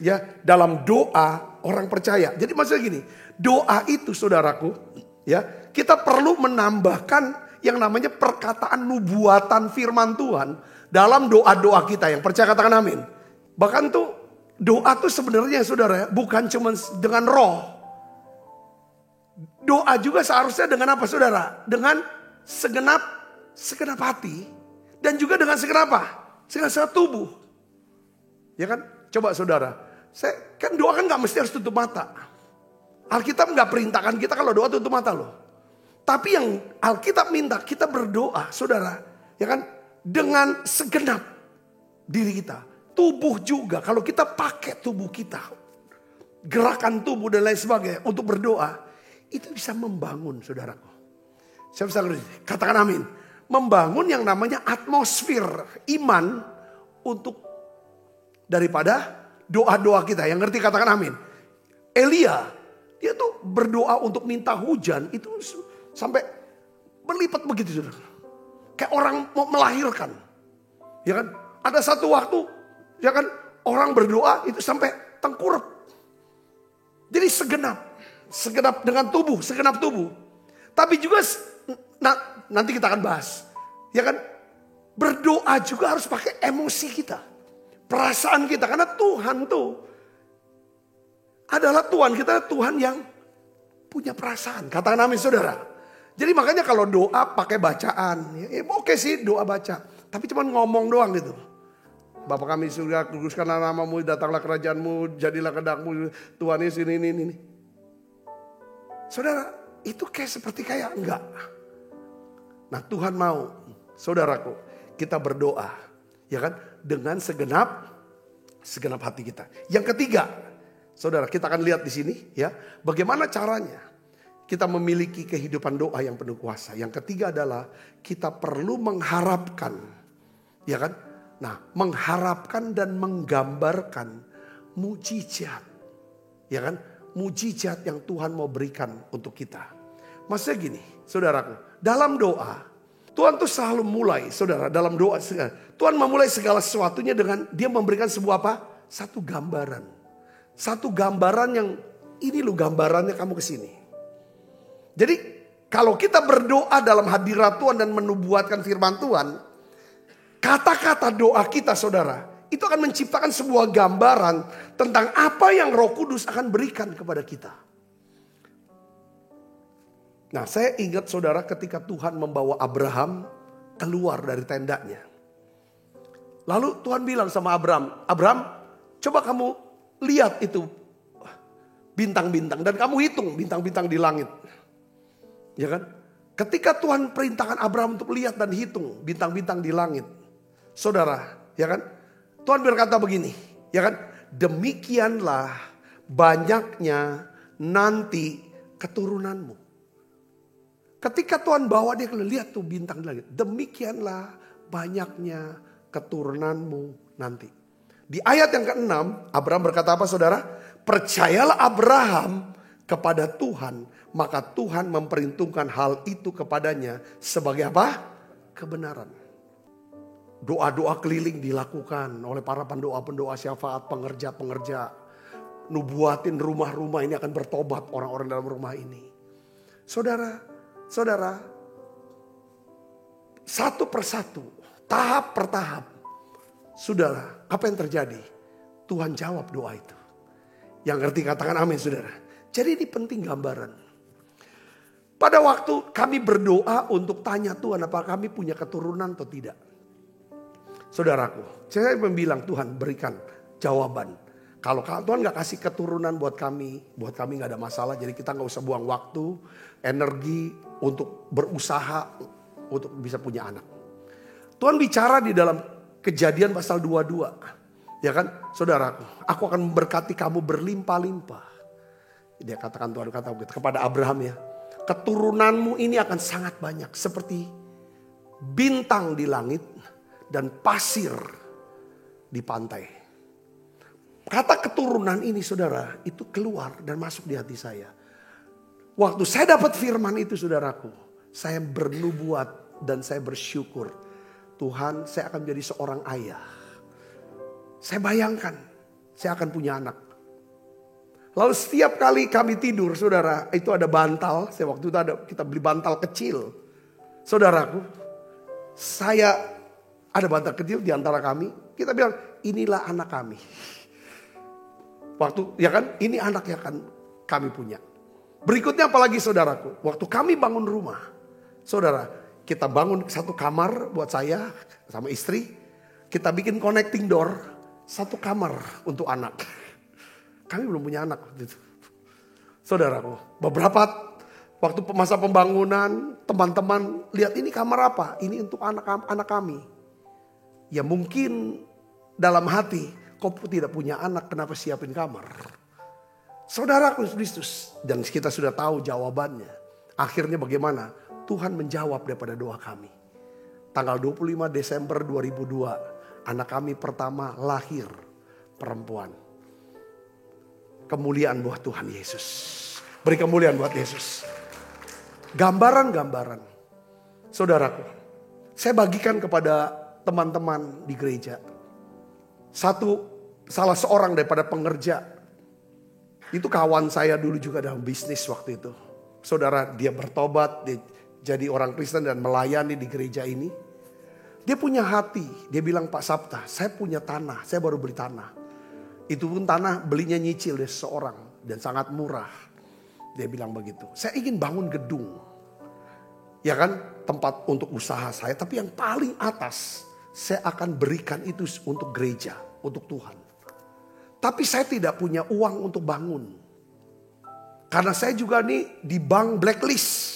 Ya dalam doa orang percaya. Jadi maksudnya gini. Doa itu saudaraku, ya kita perlu menambahkan yang namanya perkataan nubuatan firman Tuhan dalam doa-doa kita. Yang percaya katakan amin. Bahkan tuh doa tuh sebenarnya saudara bukan cuma dengan roh. Doa juga seharusnya dengan apa saudara? Dengan segenap hati dan juga dengan segenap apa? Segenap tubuh. Ya kan? Coba saudara, kan doa kan nggak mesti harus tutup mata. Alkitab nggak perintahkan kita kalau doa tutup mata loh. Tapi yang Alkitab minta kita berdoa, saudara, ya kan, dengan segenap diri kita, tubuh juga. Kalau kita pakai tubuh kita, gerakan tubuh dan lain sebagainya untuk berdoa, itu bisa membangun, saudaraku. Saya bisa katakan amin. Membangun yang namanya atmosfer iman untuk daripada doa-doa kita. Yang ngerti katakan amin. Elia. Dia tuh berdoa untuk minta hujan itu sampai berlipat begitu saudara. Kayak orang mau melahirkan. Ya kan? Ada satu waktu ya kan orang berdoa itu sampai tengkurap. Jadi segenap dengan tubuh, segenap tubuh. Tapi juga nanti kita akan bahas. Ya kan? Berdoa juga harus pakai emosi kita. Perasaan kita karena Tuhan tuh adalah Tuhan, kita Tuhan yang punya perasaan. Katakan amin saudara. Jadi makanya kalau doa pakai bacaan. Ya, oke sih doa baca. Tapi cuma ngomong doang gitu. Bapa kami di surga, kuduskanlah namamu, datanglah kerajaanmu, jadilah kehendakmu, Tuhan Yesus ini. Saudara, itu seperti enggak. Nah Tuhan mau, saudaraku, kita berdoa. Ya kan? Dengan segenap hati kita. Yang ketiga. Saudara, kita akan lihat di sini ya, bagaimana caranya kita memiliki kehidupan doa yang penuh kuasa. Yang ketiga adalah kita perlu mengharapkan, ya kan? Nah, mengharapkan dan menggambarkan mujizat. Ya kan? Mujizat yang Tuhan mau berikan untuk kita. Maksudnya gini, saudaraku, dalam doa Tuhan tuh selalu mulai, saudara, dalam doa Tuhan memulai segala sesuatunya dengan dia memberikan sebuah apa? Satu gambaran. Satu gambaran yang ini loh gambarannya kamu kesini. Jadi kalau kita berdoa dalam hadirat Tuhan dan menubuatkan firman Tuhan. Kata-kata doa kita saudara. itu akan menciptakan sebuah gambaran tentang apa yang Roh Kudus akan berikan kepada kita. Nah, saya ingat saudara ketika Tuhan membawa Abraham keluar dari tendanya. Lalu Tuhan bilang sama Abraham, Abraham, coba kamu lihat itu bintang-bintang dan kamu hitung bintang-bintang di langit. Ya kan? Ketika Tuhan perintahkan Abraham untuk lihat dan hitung bintang-bintang di langit. Saudara, ya kan? Tuhan berkata begini, ya kan? Demikianlah banyaknya nanti keturunanmu. Ketika Tuhan bawa dia lihat tuh bintang di langit. Demikianlah banyaknya keturunanmu nanti. Di ayat yang ke-6, Abraham berkata apa saudara? Percayalah Abraham kepada Tuhan, maka Tuhan memperhitungkan hal itu kepadanya sebagai apa? Kebenaran. Doa-doa keliling dilakukan oleh para pendoa-pendoa syafaat, pengerja-pengerja. Nubuatin rumah-rumah ini akan bertobat orang-orang dalam rumah ini. Saudara, satu persatu, tahap per tahap. Saudara, apa yang terjadi? Tuhan jawab doa itu. Yang ngerti katakan amin saudara. Jadi ini penting gambaran. Pada waktu kami berdoa untuk tanya Tuhan apakah kami punya keturunan atau tidak. Saudaraku, saya bilang Tuhan berikan jawaban. Kalau Tuhan gak kasih keturunan buat kami gak ada masalah. Jadi kita gak usah buang waktu, energi untuk berusaha untuk bisa punya anak. Tuhan bicara di dalam Kejadian pasal 22. Ya kan, saudaraku, aku akan memberkati kamu berlimpah-limpah. Dia katakan Tuhan kata kepada Abraham ya, keturunanmu ini akan sangat banyak seperti bintang di langit dan pasir di pantai. Kata keturunan ini saudara, itu keluar dan masuk di hati saya. Waktu saya dapat firman itu saudaraku, saya bernubuat dan saya bersyukur. Tuhan, saya akan menjadi seorang ayah. Saya bayangkan, saya akan punya anak. Lalu setiap kali kami tidur, saudara, itu ada bantal. Waktu itu kita beli bantal kecil. Saudaraku, saya ada bantal kecil di antara kami. Kita bilang, inilah anak kami. Waktu, ya kan, ini anak yang akan kami punya. Berikutnya apalagi saudaraku, waktu kami bangun rumah. Saudara, kita bangun satu kamar buat saya sama istri. Kita bikin connecting door, satu kamar untuk anak. Kami belum punya anak waktu itu. Saudaraku, beberapa waktu masa pembangunan, teman-teman lihat ini kamar apa? Ini untuk anak kami. Ya mungkin dalam hati, kok tidak punya anak, kenapa siapin kamar? Saudaraku Kristus, dan kita sudah tahu jawabannya. Akhirnya bagaimana? Tuhan menjawab daripada doa kami. Tanggal 25 Desember 2002, anak kami pertama lahir perempuan. Kemuliaan buat Tuhan Yesus. Beri kemuliaan buat Yesus. Gambaran-gambaran. Saudaraku, saya bagikan kepada teman-teman di gereja. Salah seorang daripada pengerja. Itu kawan saya dulu juga dalam bisnis waktu itu. Saudara, dia bertobat, dia jadi orang Kristen dan melayani di gereja ini. Dia punya hati. Dia bilang, Pak Sabta, saya punya tanah. Saya baru beli tanah. Itu pun tanah belinya nyicil dari seseorang. Dan sangat murah. Dia bilang begitu. Saya ingin bangun gedung. Ya kan, tempat untuk usaha saya. Tapi yang paling atas, saya akan berikan itu untuk gereja. Untuk Tuhan. Tapi saya tidak punya uang untuk bangun. Karena saya juga nih di bank blacklist.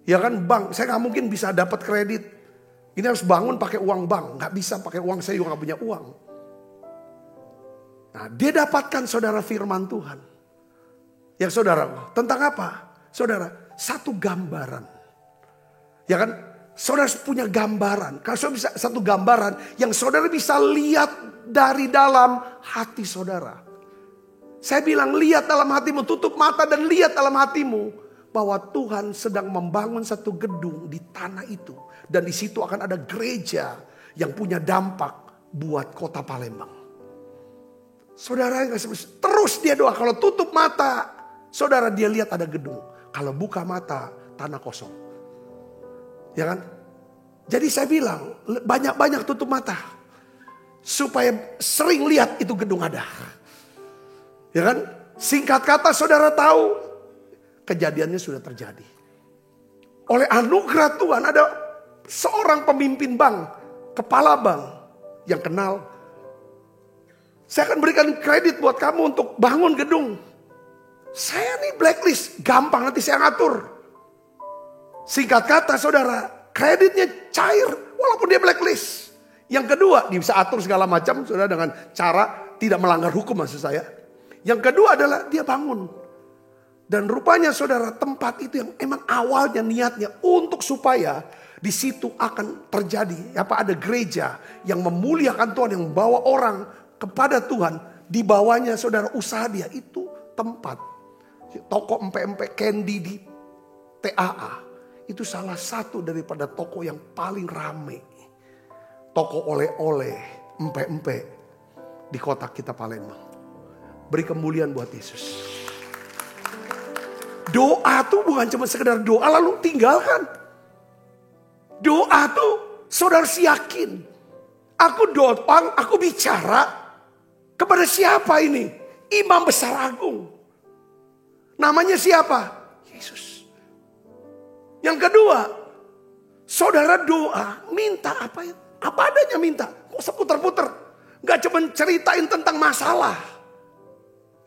Ya kan bank, saya gak mungkin bisa dapat kredit. Ini harus bangun pakai uang bank. Gak bisa pakai uang, saya juga gak punya uang. Nah, dia dapatkan saudara firman Tuhan. Ya saudara, tentang apa? Saudara, satu gambaran. Ya kan, saudara punya gambaran. Kalau saudara bisa satu gambaran yang saudara bisa lihat dari dalam hati saudara. Saya bilang lihat dalam hatimu, tutup mata dan lihat dalam hatimu. Bahwa Tuhan sedang membangun satu gedung di tanah itu. Dan di situ akan ada gereja yang punya dampak buat kota Palembang. Saudara, terus dia doa. Kalau tutup mata, saudara dia lihat ada gedung. Kalau buka mata, tanah kosong. Ya kan? Jadi saya bilang, banyak-banyak tutup mata. supaya sering lihat itu gedung ada. Ya kan? Singkat kata saudara tahu kejadiannya sudah terjadi. Oleh anugerah Tuhan ada seorang pemimpin bank, kepala bank yang kenal. Saya akan berikan kredit buat kamu untuk bangun gedung. Saya nih blacklist, gampang nanti saya ngatur. Singkat kata saudara, kreditnya cair walaupun dia blacklist. Yang kedua, dia bisa atur segala macam saudara dengan cara tidak melanggar hukum maksud saya. Yang kedua adalah dia bangun. Dan rupanya saudara, tempat itu yang emang awalnya niatnya untuk supaya di situ akan terjadi ada gereja yang memuliakan Tuhan, yang membawa orang kepada Tuhan. Di bawahnya saudara usaha dia itu tempat toko empek-empek candy di TAA. Itu salah satu daripada toko yang paling rame. Toko oleh-oleh, empek-empek di kota kita Palembang. Beri kemuliaan buat Yesus. Doa tuh bukan cuma sekedar doa lalu tinggalkan. Doa tuh saudara yakin. Aku doa, aku bicara kepada siapa ini? Imam besar agung. Namanya siapa? Yesus. Yang kedua, saudara doa, minta apa ya? Apa adanya minta. Kok seputar-putar. Gak cuma ceritain tentang masalah.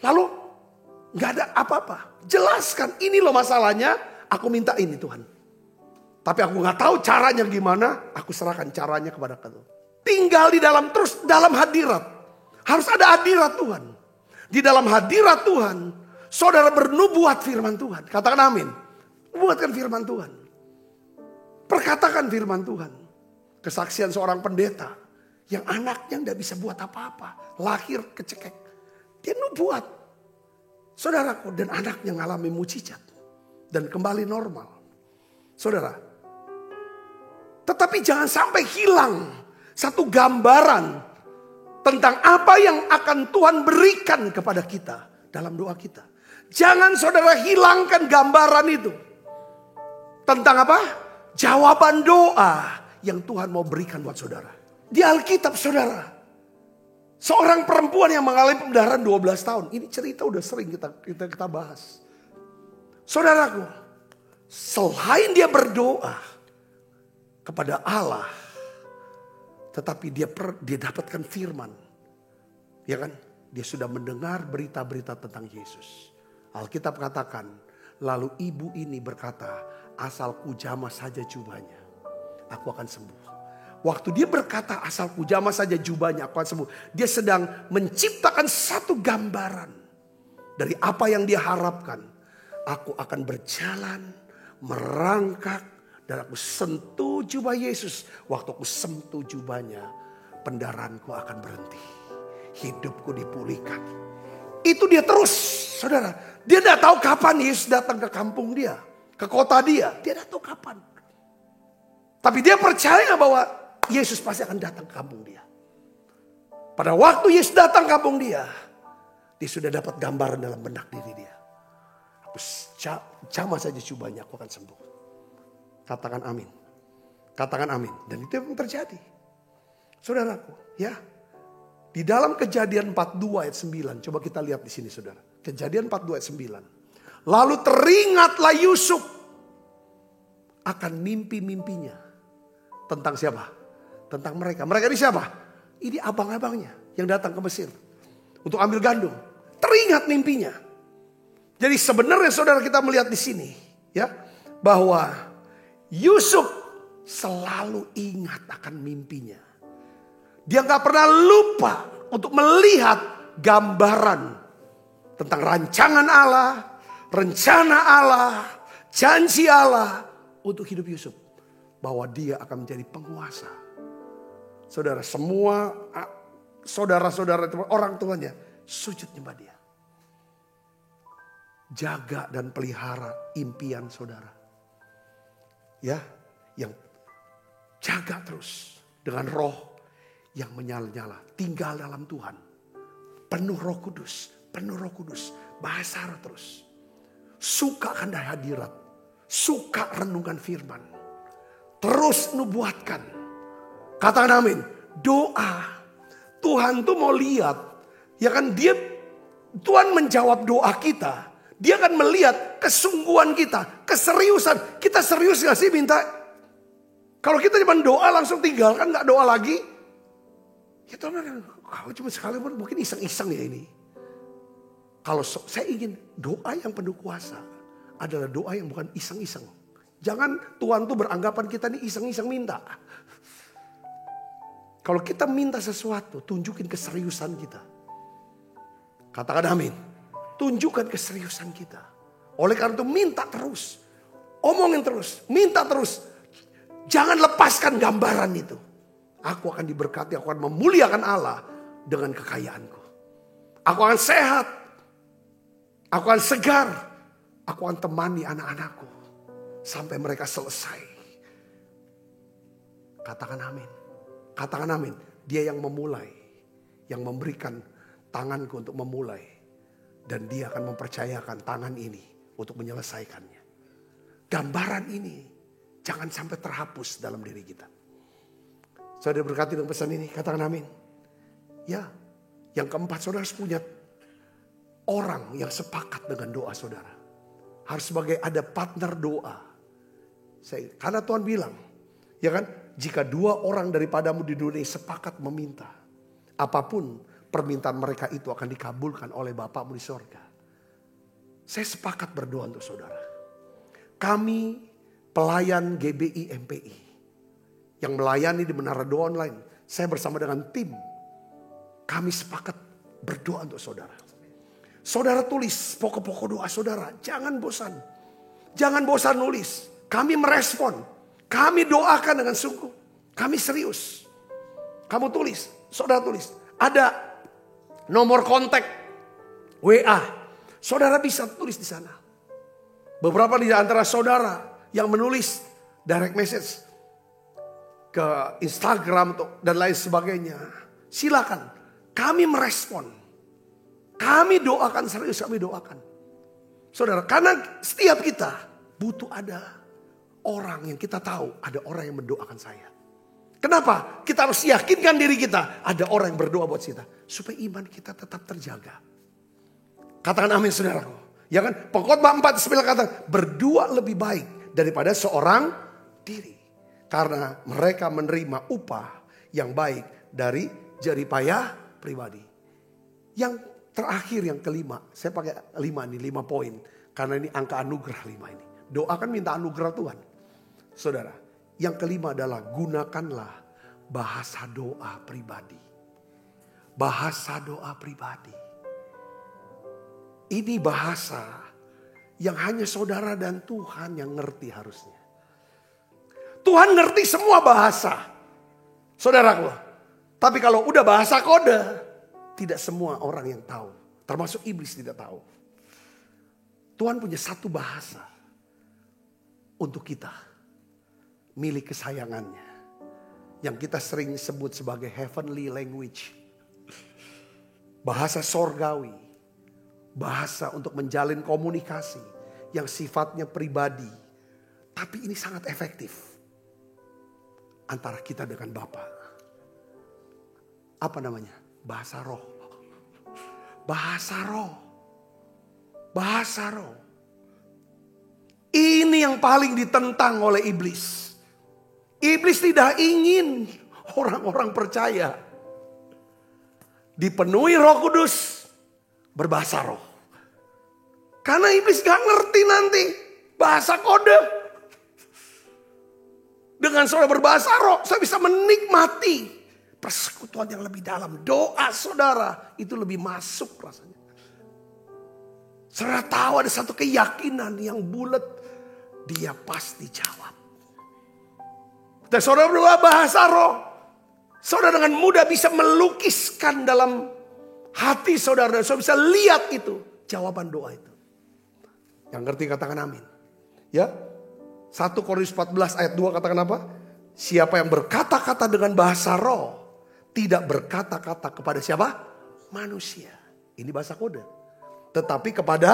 Lalu gak ada apa-apa. Jelaskan, ini loh masalahnya. Aku minta ini Tuhan. Tapi aku gak tahu caranya gimana. Aku serahkan caranya kepada Tuhan. Tinggal di dalam, terus dalam hadirat. Harus ada hadirat Tuhan. Di dalam hadirat Tuhan, saudara bernubuat firman Tuhan. Katakan amin. Nubuatkan firman Tuhan. Perkatakan firman Tuhan. Kesaksian seorang pendeta yang anaknya tidak bisa buat apa-apa. Lahir kecekek. Dia nubuat. Saudaraku, dan anaknya mengalami mujizat. Dan kembali normal. Saudara. Tetapi jangan sampai hilang satu gambaran tentang apa yang akan Tuhan berikan kepada kita dalam doa kita. Jangan saudara hilangkan gambaran itu. Tentang apa? Jawaban doa yang Tuhan mau berikan buat saudara. Di Alkitab saudara. Seorang perempuan yang mengalami pendarahan 12 tahun. Ini cerita udah sering kita bahas. Saudaraku. Selain dia berdoa kepada Allah. Tetapi dia dapatkan firman. Ya kan? Dia sudah mendengar berita-berita tentang Yesus. Alkitab katakan. Lalu ibu ini berkata. Asal ku jamah saja jubahnya. Aku akan sembuh. Waktu dia berkata asal ku jamah saja jubahnya aku akan sembuh. Dia sedang menciptakan satu gambaran. Dari apa yang dia harapkan. Aku akan berjalan. Merangkak. Dan aku sentuh jubah Yesus. Waktu aku sentuh jubahnya. Pendarahanku akan berhenti. Hidupku dipulihkan. Itu dia terus saudara. Dia tidak tahu kapan Yesus datang ke kampung dia. Ke kota dia. Dia tidak tahu kapan. Tapi dia percaya bahwa Yesus pasti akan datang ke kampung dia. Pada waktu Yesus datang ke kampung dia. Dia sudah dapat gambaran dalam benak diri dia. Aku jamah saja jubahnya aku akan sembuh. Katakan amin. Katakan amin. Dan itu yang terjadi. Saudaraku ya. Di dalam Kejadian 42 ayat 9. Coba kita lihat di sini saudara. Kejadian 42 ayat 9. Lalu teringatlah Yusuf akan mimpi-mimpinya. Tentang siapa? Tentang mereka. Mereka ini siapa? Ini abang-abangnya yang datang ke Mesir. Untuk ambil gandum. Teringat mimpinya. Jadi sebenarnya saudara kita melihat di sini. Ya, bahwa Yusuf selalu ingat akan mimpinya. Dia gak pernah lupa untuk melihat gambaran. Tentang rancangan Allah. Rencana Allah, janji Allah untuk hidup Yusuf. Bahwa dia akan menjadi penguasa. Saudara, semua saudara-saudara orang tuanya sujud nyembah dia. Jaga dan pelihara impian saudara. Ya, yang jaga terus dengan roh yang menyala-nyala. Tinggal dalam Tuhan. Penuh Roh Kudus, penuh Roh Kudus. Bahasa roh terus. Suka akan hadirat. Suka renungan firman. Terus nubuatkan. Katakan amin. Doa. Tuhan tuh mau lihat, ya kan, Tuhan menjawab doa kita. Dia akan melihat kesungguhan kita, keseriusan. Kita serius gak sih minta? Kalau kita cuma doa langsung tinggalkan, gak doa lagi. Ya Tuhan, kalau cuma sekali mungkin iseng-iseng ya ini. Kalau saya ingin doa yang penuh kuasa adalah doa yang bukan iseng-iseng. Jangan Tuhan tuh beranggapan kita nih iseng-iseng minta. Kalau kita minta sesuatu, tunjukin keseriusan kita. Katakan amin. Tunjukkan keseriusan kita. Oleh karena itu minta terus. Omongin terus. Minta terus. Jangan lepaskan gambaran itu. Aku akan diberkati. Aku akan memuliakan Allah dengan kekayaanku. Aku akan sehat. Aku akan segar. Aku akan temani anak-anakku. Sampai mereka selesai. Katakan amin. Katakan amin. Dia yang memulai. Yang memberikan tanganku untuk memulai. Dan dia akan mempercayakan tangan ini untuk menyelesaikannya. Gambaran ini jangan sampai terhapus dalam diri kita. Saudara berkati dengan pesan ini, katakan amin. Ya, yang keempat, saudara harus punya orang yang sepakat dengan doa saudara. Harus sebagai ada partner doa. Karena Tuhan bilang, ya kan, jika 2 orang daripadamu di dunia sepakat meminta, apapun permintaan mereka itu akan dikabulkan oleh Bapakmu di sorga. Saya sepakat berdoa untuk saudara. Kami pelayan GBI MPI yang melayani di Menara Doa Online. Saya bersama dengan tim. Kami sepakat berdoa untuk saudara. Saudara tulis pokok-pokok doa saudara. Jangan bosan. Jangan bosan nulis. Kami merespon. Kami doakan dengan sungguh. Kami serius. Kamu tulis. Saudara tulis. Ada nomor kontak WA. Saudara bisa tulis di sana. Beberapa di antara saudara yang menulis direct message ke Instagram dan lain sebagainya. Silakan. Kami merespon. Kami doakan serius, kami doakan. Saudara, karena setiap kita butuh ada orang yang kita tahu, ada orang yang mendoakan saya. Kenapa? Kita harus yakinkan diri kita. Ada orang yang berdoa buat kita. Supaya iman kita tetap terjaga. Katakan amin saudaraku. Ya kan? Pengkhotbah 4:9 kata, berdua lebih baik daripada seorang diri. Karena mereka menerima upah yang baik dari jeripayah pribadi. Yang terakhir, yang kelima. Saya pakai 5 poin. Karena ini angka anugerah 5 ini. Doakan minta anugerah Tuhan. Saudara. Yang kelima adalah gunakanlah bahasa doa pribadi. Bahasa doa pribadi. Ini bahasa yang hanya saudara dan Tuhan yang ngerti harusnya. Tuhan ngerti semua bahasa. Saudaraku. Tapi kalau udah bahasa kode, tidak semua orang yang tahu. Termasuk iblis tidak tahu. Tuhan punya satu bahasa untuk kita. Milik kesayangannya. Yang kita sering sebut sebagai heavenly language. Bahasa sorgawi. Bahasa untuk menjalin komunikasi. Yang sifatnya pribadi. Tapi ini sangat efektif. Antara kita dengan Bapa. Apa namanya? Bahasa roh. Bahasa roh. Bahasa roh. Ini yang paling ditentang oleh iblis. Iblis tidak ingin orang-orang percaya dipenuhi Roh Kudus berbahasa roh. Karena iblis gak ngerti nanti bahasa kode. Dengan saudara berbahasa roh, saya bisa menikmati persekutuan yang lebih dalam. Doa saudara itu lebih masuk rasanya. Saudara tahu ada satu keyakinan yang bulat, dia pasti jawab. Dan saudara berdoa bahasa roh. Saudara dengan mudah bisa melukiskan dalam hati saudara. Dan saudara bisa lihat itu. Jawaban doa itu. Yang ngerti katakan amin. Ya. 1 Korintus 14 ayat 2 katakan apa? Siapa yang berkata-kata dengan bahasa roh. Tidak berkata-kata kepada siapa? Manusia. Ini bahasa kode. Tetapi kepada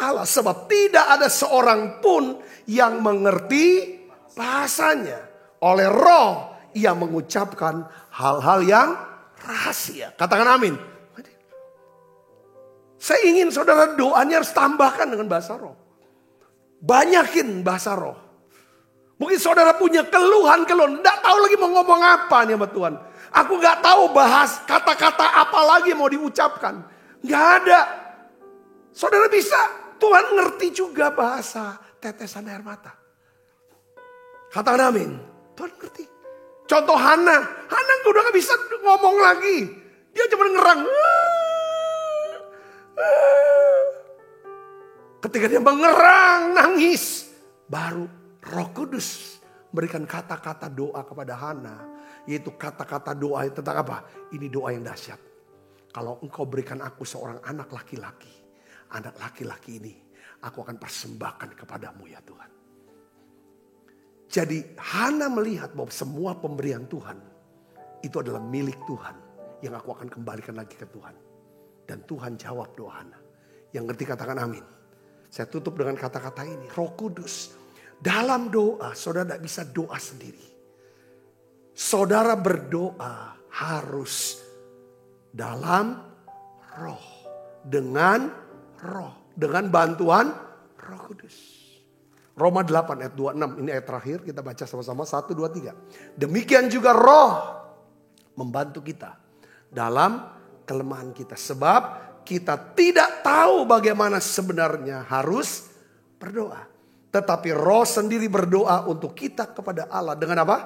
Allah. Sebab tidak ada seorang pun yang mengerti bahasanya. Oleh roh ia mengucapkan hal-hal yang rahasia. Katakan amin. Saya ingin saudara doanya harus tambahkan dengan bahasa roh. Banyakin bahasa roh. Mungkin saudara punya keluhan. Tidak tahu lagi mau ngomong apa nih sama Tuhan. Aku gak tahu bahas kata-kata apa lagi mau diucapkan. Gak ada. Saudara bisa. Tuhan ngerti juga bahasa tetesan air mata. Katakan amin. Tuhan ngerti. Contoh Hana. Hana udah gak bisa ngomong lagi. Dia cuma ngerang. Ketika dia mengerang, nangis. Baru Roh Kudus berikan kata-kata doa kepada Hana. Yaitu kata-kata doa tentang apa? Ini doa yang dahsyat. Kalau engkau berikan aku seorang anak laki-laki. Anak laki-laki ini aku akan persembahkan kepadamu ya Tuhan. Jadi Hana melihat bahwa semua pemberian Tuhan itu adalah milik Tuhan. Yang aku akan kembalikan lagi ke Tuhan. Dan Tuhan jawab doa Hana. Yang ngerti katakan amin. Saya tutup dengan kata-kata ini. Roh Kudus. Dalam doa saudara tidak bisa doa sendiri. Saudara berdoa harus dalam roh. Dengan roh. Dengan bantuan Roh Kudus. Roma 8 ayat 26. Ini ayat terakhir kita baca sama-sama. 1, 2, 3. Demikian juga roh membantu kita dalam kelemahan kita. Sebab kita tidak tahu bagaimana sebenarnya harus berdoa. Tetapi roh sendiri berdoa untuk kita kepada Allah. Dengan apa?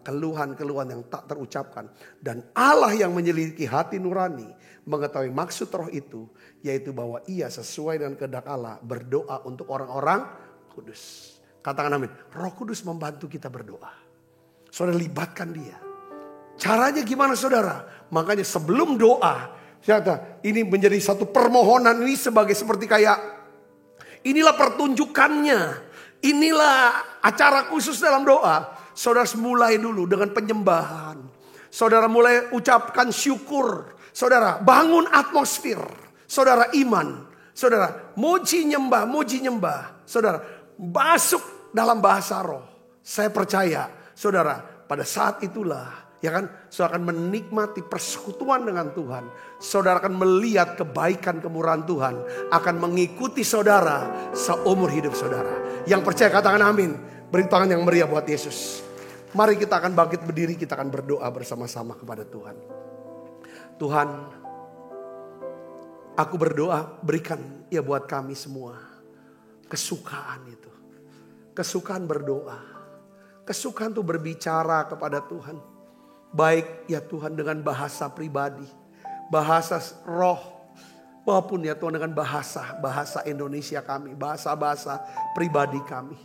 Keluhan-keluhan yang tak terucapkan. Dan Allah yang menyelidiki hati nurani mengetahui maksud roh itu. Yaitu bahwa ia sesuai dengan kehendak Allah berdoa untuk orang-orang kudus. Katakan amin. Roh Kudus membantu kita berdoa. Saudara libatkan dia. Caranya gimana saudara? Makanya sebelum doa. Ini menjadi satu permohonan ini seperti kayak. Inilah pertunjukannya. Inilah acara khusus dalam doa. Saudara mulai dulu dengan penyembahan. Saudara mulai ucapkan syukur. Saudara bangun atmosfer. Saudara iman. Saudara muji nyembah. Saudara masuk dalam bahasa roh. Saya percaya saudara pada saat itulah. Ya kan, saudara akan menikmati persekutuan dengan Tuhan. Saudara akan melihat kebaikan kemurahan Tuhan. Akan mengikuti saudara seumur hidup saudara. Yang percaya katakan amin. Beri tangan yang meriah buat Yesus. Mari kita akan bangkit berdiri, kita akan berdoa bersama-sama kepada Tuhan. Tuhan, aku berdoa berikan ya buat kami semua. Kesukaan itu. Kesukaan berdoa. Kesukaan tuh berbicara kepada Tuhan. Baik ya Tuhan dengan bahasa pribadi, bahasa roh, maupun ya Tuhan dengan bahasa Indonesia kami, bahasa pribadi kami.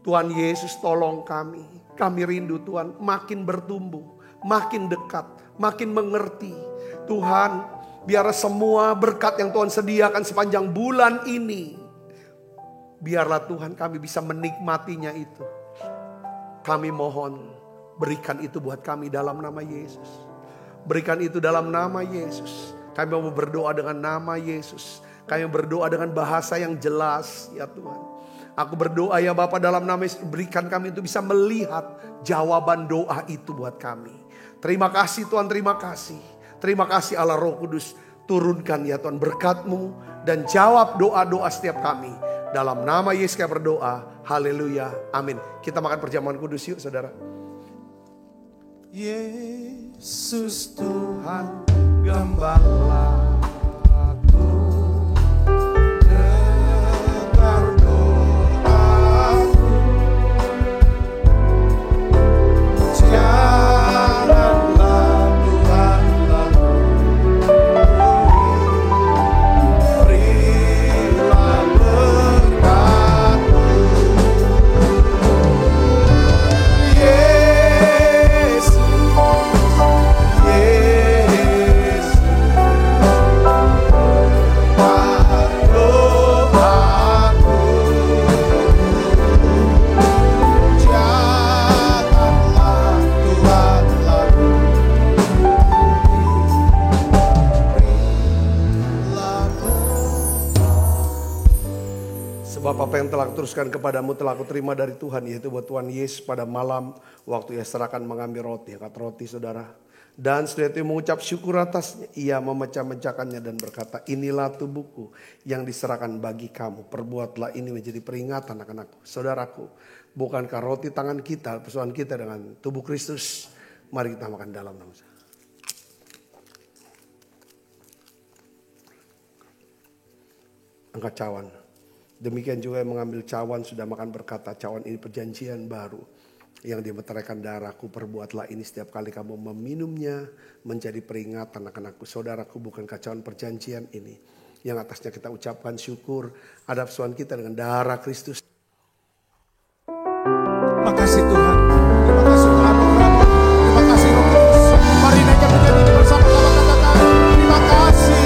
Tuhan Yesus tolong kami rindu Tuhan makin bertumbuh, makin dekat, makin mengerti. Tuhan biar semua berkat yang Tuhan sediakan sepanjang bulan ini, biarlah Tuhan kami bisa menikmatinya itu. Kami mohon berikan itu buat kami dalam nama Yesus. Berikan itu dalam nama Yesus. Kami mau berdoa dengan nama Yesus. Kami berdoa dengan bahasa yang jelas ya Tuhan. Aku berdoa ya Bapa dalam nama Yesus. Berikan kami itu bisa melihat jawaban doa itu buat kami. Terima kasih Tuhan, terima kasih. Terima kasih Allah Roh Kudus. Turunkan ya Tuhan berkat-Mu. Dan jawab doa-doa setiap kami. Dalam nama Yesus kami berdoa. Haleluya. Amin. Kita makan perjamuan kudus yuk saudara. Yesus Tuhan Gembala aku, dengar doaku, janganlah Tuhan lalu, berilah berkat-Mu. Sebab apa yang telah kuteruskan kepadamu telah kuterima dari Tuhan, yaitu buat Tuhan Yesus pada malam waktu ia serahkan mengambil roti. Angkat roti saudara. Dan setelah itu mengucap syukur atasnya, ia memecah-mecahkannya dan berkata, inilah tubuhku yang diserahkan bagi kamu. Perbuatlah ini menjadi peringatan anak-anakku. Saudaraku, bukankah roti tangan kita, persoalan kita dengan tubuh Kristus? Mari kita makan dalam nama Tuhan. Angkat cawan. Demikian juga yang mengambil cawan sudah makan berkata, cawan ini perjanjian baru yang dimeteraikan darahku. Perbuatlah ini setiap kali kamu meminumnya menjadi peringatan anak-anakku. Saudaraku, bukankah cawan perjanjian ini yang atasnya kita ucapkan syukur ada persoalan kita dengan darah Kristus. Makasih Tuhan. Terima kasih Tuhan. Terima kasih Roh Kudus. Mari naikkan pujian ini bersama-sama, katakan terima kasih.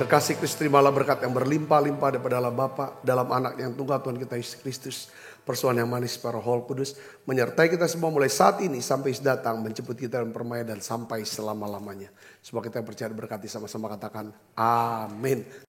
Kasih Kristus, terimalah berkat yang berlimpah-limpah daripada Allah Bapa dalam anak yang tunggal Tuhan kita Yesus Kristus. Persoalan yang manis para Roh Kudus menyertai kita semua mulai saat ini sampai datang menjemput kita dan permainan dan sampai selama-lamanya. Sebab kita percaya berkati sama-sama, katakan amin.